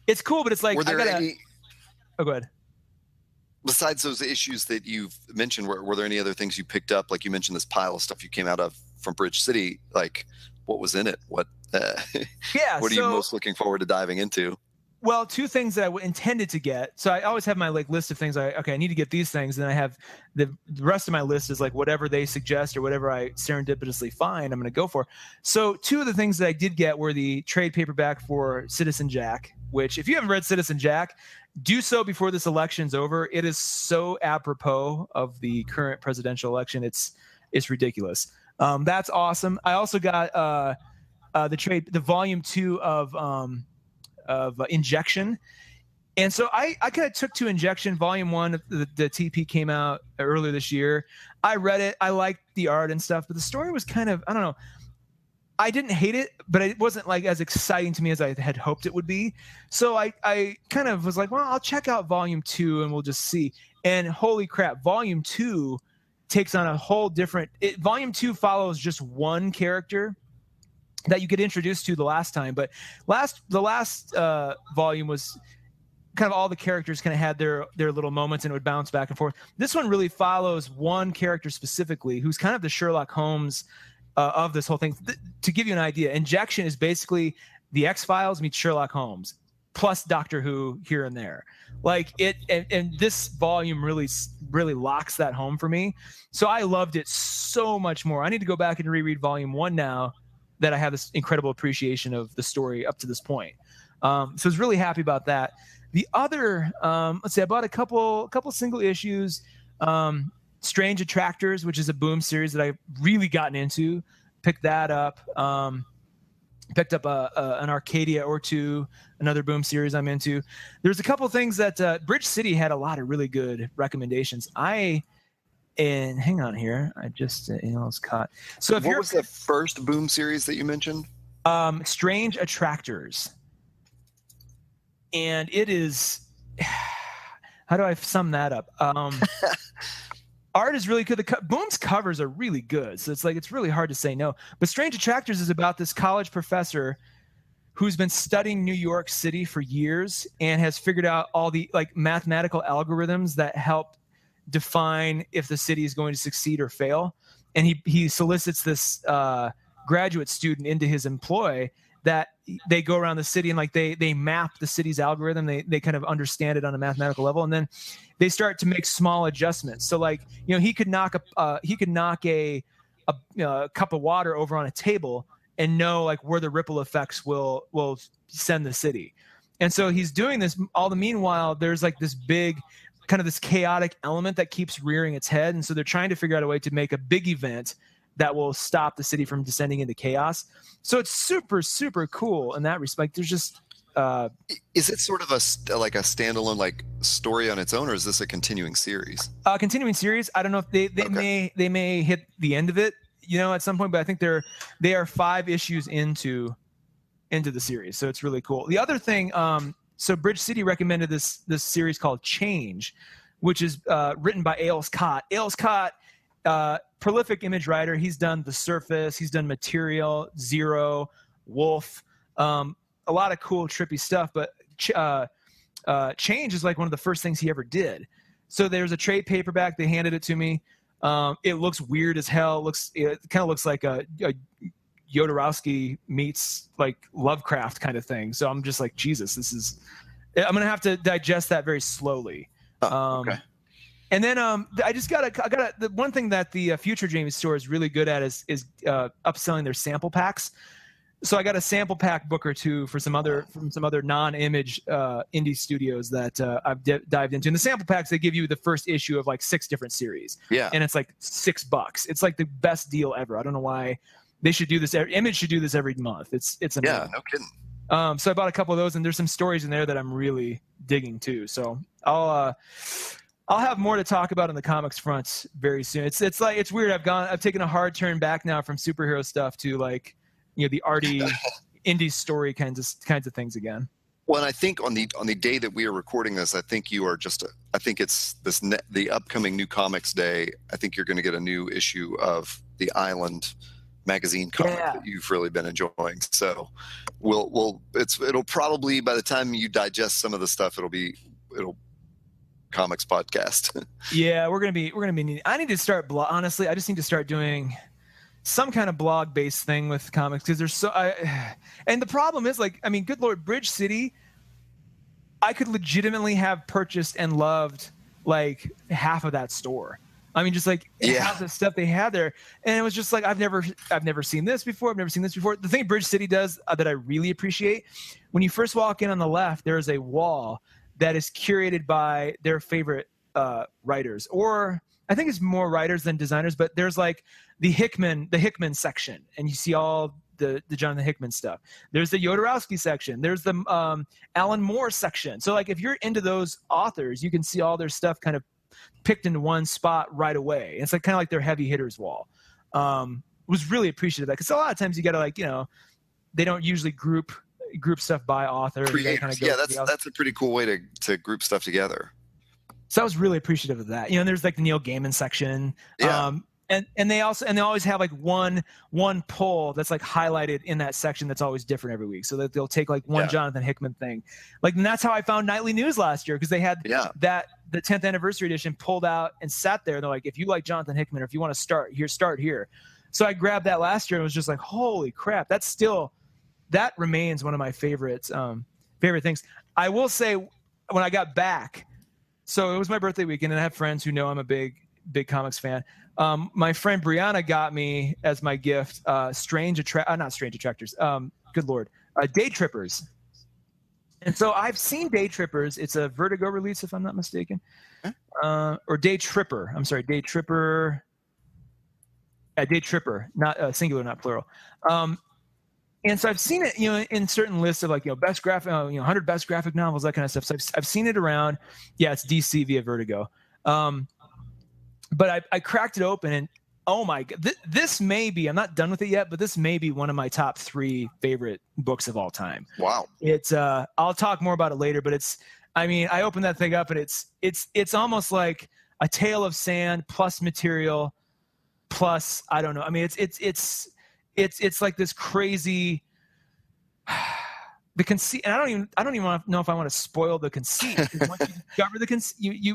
It's cool, but it's like, go ahead. Besides those issues that you've mentioned, were there any other things you picked up? Like you mentioned this pile of stuff you came out of from Bridge City. Like what was in it? What are you most looking forward to diving into? Well, two things that I intended to get. So I always have my list of things. I need to get these things. And then I have the rest of my list is like whatever they suggest or whatever I serendipitously find, I'm going to go for. So two of the things that I did get were the trade paperback for Citizen Jack, which if you haven't read Citizen Jack, do so before this election's over. It is so apropos of the current presidential election. It's ridiculous. That's awesome. I also got the volume 2 of Injection. And so I kind of took to Injection. Volume 1, the TP came out earlier this year. I read it. I liked the art and stuff, but the story was kind of, I don't know. I didn't hate it, but it wasn't like as exciting to me as I had hoped it would be. So I kind of was like, well, I'll check out volume 2 and we'll just see. And holy crap, volume 2 takes on a whole different. Volume 2 follows just one character that you get introduced to the last time, but the last volume was kind of all the characters kind of had their little moments and it would bounce back and forth. This one really follows one character specifically who's kind of the Sherlock Holmes of this whole thing. To give you an idea, Injection is basically the X-Files meets Sherlock Holmes plus Doctor Who here and there. Like it, and this volume really locks that home for me. So I loved it so much more. I need to go back and reread volume 1 now that I have this incredible appreciation of the story up to this point. So I was really happy about that. The other, let's see, I bought a couple single issues. Strange Attractors, which is a Boom series that I've really gotten into. Picked that up. Picked up an Arcadia or two, another Boom series I'm into. There's a couple things that Bridge City had a lot of really good recommendations. Hang on here. I just was caught. So what was the first Boom series that you mentioned? Strange Attractors. And it is, how do I sum that up? Art is really good. Boom's covers are really good. So it's really hard to say no. But Strange Attractors is about this college professor who's been studying New York City for years and has figured out all the mathematical algorithms that help define if the city is going to succeed or fail. And he solicits this graduate student into his employ that they go around the city and they map the city's algorithm. They kind of understand it on a mathematical level, and then they start to make small adjustments. So he could knock a cup of water over on a table and know where the ripple effects will send the city. And so he's doing this all the meanwhile. There's this big kind of this chaotic element that keeps rearing its head, and so they're trying to figure out a way to make a big event that will stop the city from descending into chaos. So it's super, super cool in that respect. There's just is it sort of a standalone story on its own, or is this a continuing series? Continuing series. I don't know if they may hit the end of it, at some point, but I think they are 5 issues into the series, so it's really cool. The other thing, so Bridge City recommended this series called Change, which is written by Ails Cott. Ails Cott, prolific image writer. He's done The Surface. He's done Material, Zero, Wolf, a lot of cool, trippy stuff. But Change is one of the first things he ever did. So there's a trade paperback. They handed it to me. It looks weird as hell. It kind of looks like a Jodorowsky meets Lovecraft kind of thing. So I'm just Jesus, I'm gonna have to digest that very slowly. Okay. And then I got the one thing that the Future Dreams store is really good at is upselling their sample packs. So I got a sample pack book or two from some other non-image indie studios that I've dived into. And the sample packs, they give you the first issue of 6 different series. Yeah. And it's $6. It's the best deal ever. I don't know why they should do this. Image should do this every month. It's amazing. Yeah, no kidding. So I bought a couple of those, and there's some stories in there that I'm really digging too. So I'll have more to talk about on the comics front very soon. It's weird. I've taken a hard turn back now from superhero stuff to the arty indie story kinds of things again. Well, and I think on the day that we are recording this, I think you are I think it's the upcoming New Comics Day. I think you're going to get a new issue of the Island magazine comic that you've really been enjoying. So it'll probably, by the time you digest some of the stuff, it'll comics podcast. Yeah, we're gonna be I need to start honestly, I just need to start doing some kind of blog based thing with comics, because there's and the problem is good Lord, Bridge City, I could legitimately have purchased and loved half of that store. Just half the stuff they had there, and it was just I've never seen this before. I've never seen this before. The thing Bridge City does that I really appreciate, when you first walk in on the left, there is a wall that is curated by their favorite writers, or I think it's more writers than designers, but there's the Hickman section, and you see all the Jonathan Hickman stuff. There's the Jodorowsky section. There's the Alan Moore section. So if you're into those authors, you can see all their stuff kind of picked into one spot right away. It's kind of like their heavy hitters wall. Was really appreciative of that, because a lot of times you got to they don't usually group stuff by author. Creators. That's a pretty cool way to group stuff together. So I was really appreciative of that. And there's like the Neil Gaiman section. Yeah. And they always have like one pull that's like highlighted in that section that's always different every week. So that they'll take like one Jonathan Hickman thing. Like, and that's how I found Nightly News last year, because they had the 10th anniversary edition pulled out and sat there. They're like, if you like Jonathan Hickman, or if you want to start here. So I grabbed that last year and was just like, holy crap, that remains one of my favorite things. I will say, when I got back, so it was my birthday weekend, and I have friends who know I'm a big comics fan. My friend Brianna got me as my gift not Strange Attractors. Good Lord. Day Trippers. And so I've seen Day Trippers. It's a Vertigo release, if I'm not mistaken. Or Day Tripper. I'm sorry, Day Tripper. Day Tripper, not singular, not plural. And so I've seen it, in certain lists of like, best graphic, 100 best graphic novels, that kind of stuff. So I've seen it around. Yeah, it's DC via Vertigo. But I cracked it open, and oh my God, this may be, I'm not done with it yet, but this may be one of my top 3 favorite books of all time. Wow. It's, I'll talk more about it later, but I opened that thing up, and it's almost like a Tale of Sand plus material plus, I don't know. I mean, it's like this crazy, the conceit, and I don't even know if I want to spoil the conceit. Once you discover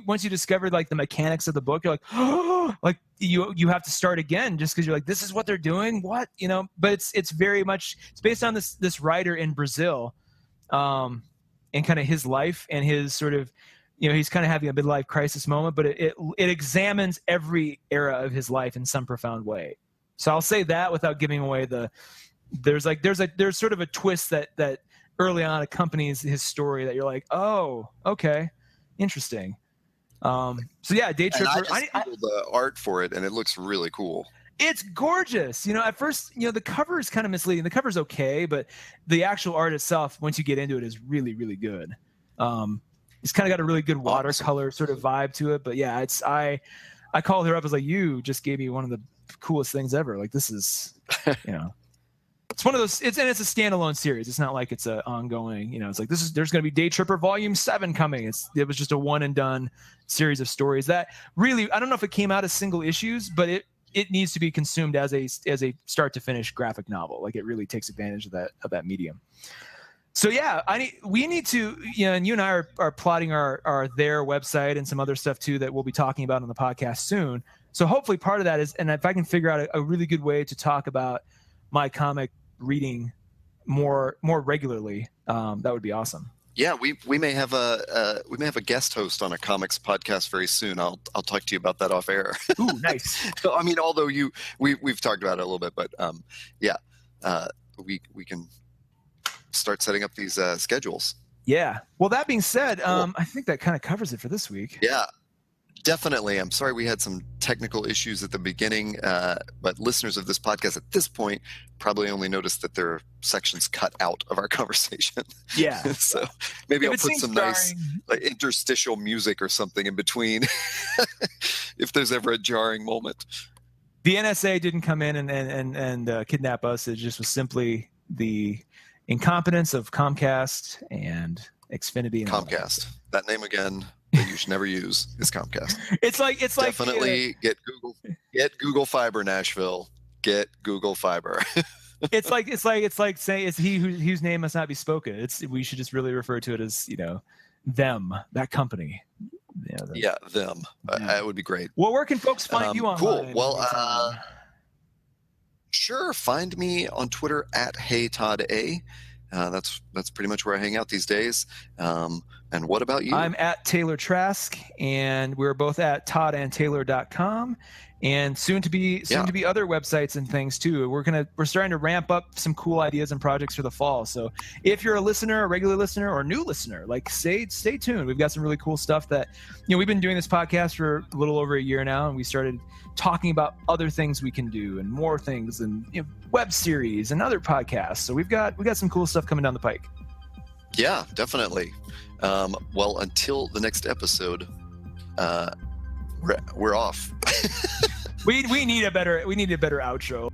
once you discover like the mechanics of the book, you're like, oh, like you have to start again, just because you're like, this is what they're doing, what, But it's very much, it's based on this writer in Brazil, and kind of his life and his sort of, he's kind of having a midlife crisis moment, but it examines every era of his life in some profound way. So I'll say that without giving away there's sort of a twist that early on accompanies his story that you're like, oh, okay, interesting. So yeah, Day Tripper. I just Googled the art for it, and it looks really cool. It's gorgeous. At first, the cover is kind of misleading. The cover's okay, but the actual art itself, once you get into it, is really, really good. It's kind of got a really good watercolor sort of vibe to it. But yeah, I called her up. I was like, you just gave me one of the coolest things ever. Like, this is, it's one of those, it's a standalone series. It's not like it's an ongoing, it's like, there's going to be Day Tripper Volume 7 coming. It was just a one and done series of stories that really, I don't know if it came out as single issues, but it needs to be consumed as a start to finish graphic novel. Like, it really takes advantage of that medium. So yeah, we need to, and you and I are plotting their website and some other stuff too that we'll be talking about on the podcast soon. So hopefully part of that is, and if I can figure out a really good way to talk about my comic reading more regularly, that would be awesome. Yeah, we may have a guest host on a comics podcast very soon. I'll talk to you about that off air. Ooh, nice. So, I mean, although we've talked about it a little bit, but we can start setting up these schedules. Yeah. Well, that being said, cool. I think that kind of covers it for this week. Yeah. Definitely. I'm sorry we had some technical issues at the beginning, but listeners of this podcast at this point probably only noticed that there are sections cut out of our conversation. Yeah. So maybe I'll put some nice interstitial music or something in between if there's ever a jarring moment. The NSA didn't come in and kidnap us. It just was simply the incompetence of Comcast and Xfinity. And Comcast. That name again. That you should never use is Comcast. It's like definitely get Google Fiber, Nashville. Get Google Fiber. it's like saying it's he whose name must not be spoken. We should just really refer to it as them, that company. Them. Yeah. That would be great. Well, where can folks find you online? Cool. Well, sure. Find me on Twitter at HeyToddA. That's pretty much where I hang out these days. And what about you? I'm at Taylor Trask, and we're both at toddandtaylor.com, and soon to be other websites and things too. We're starting to ramp up some cool ideas and projects for the fall. So if you're a regular listener or new listener, like stay tuned. We've got some really cool stuff that, we've been doing this podcast for a little over a year now, and we started talking about other things we can do and more things, and web series and other podcasts. So we've got some cool stuff coming down the pike. Yeah, definitely. Well, until the next episode, we're off. we need a better outro.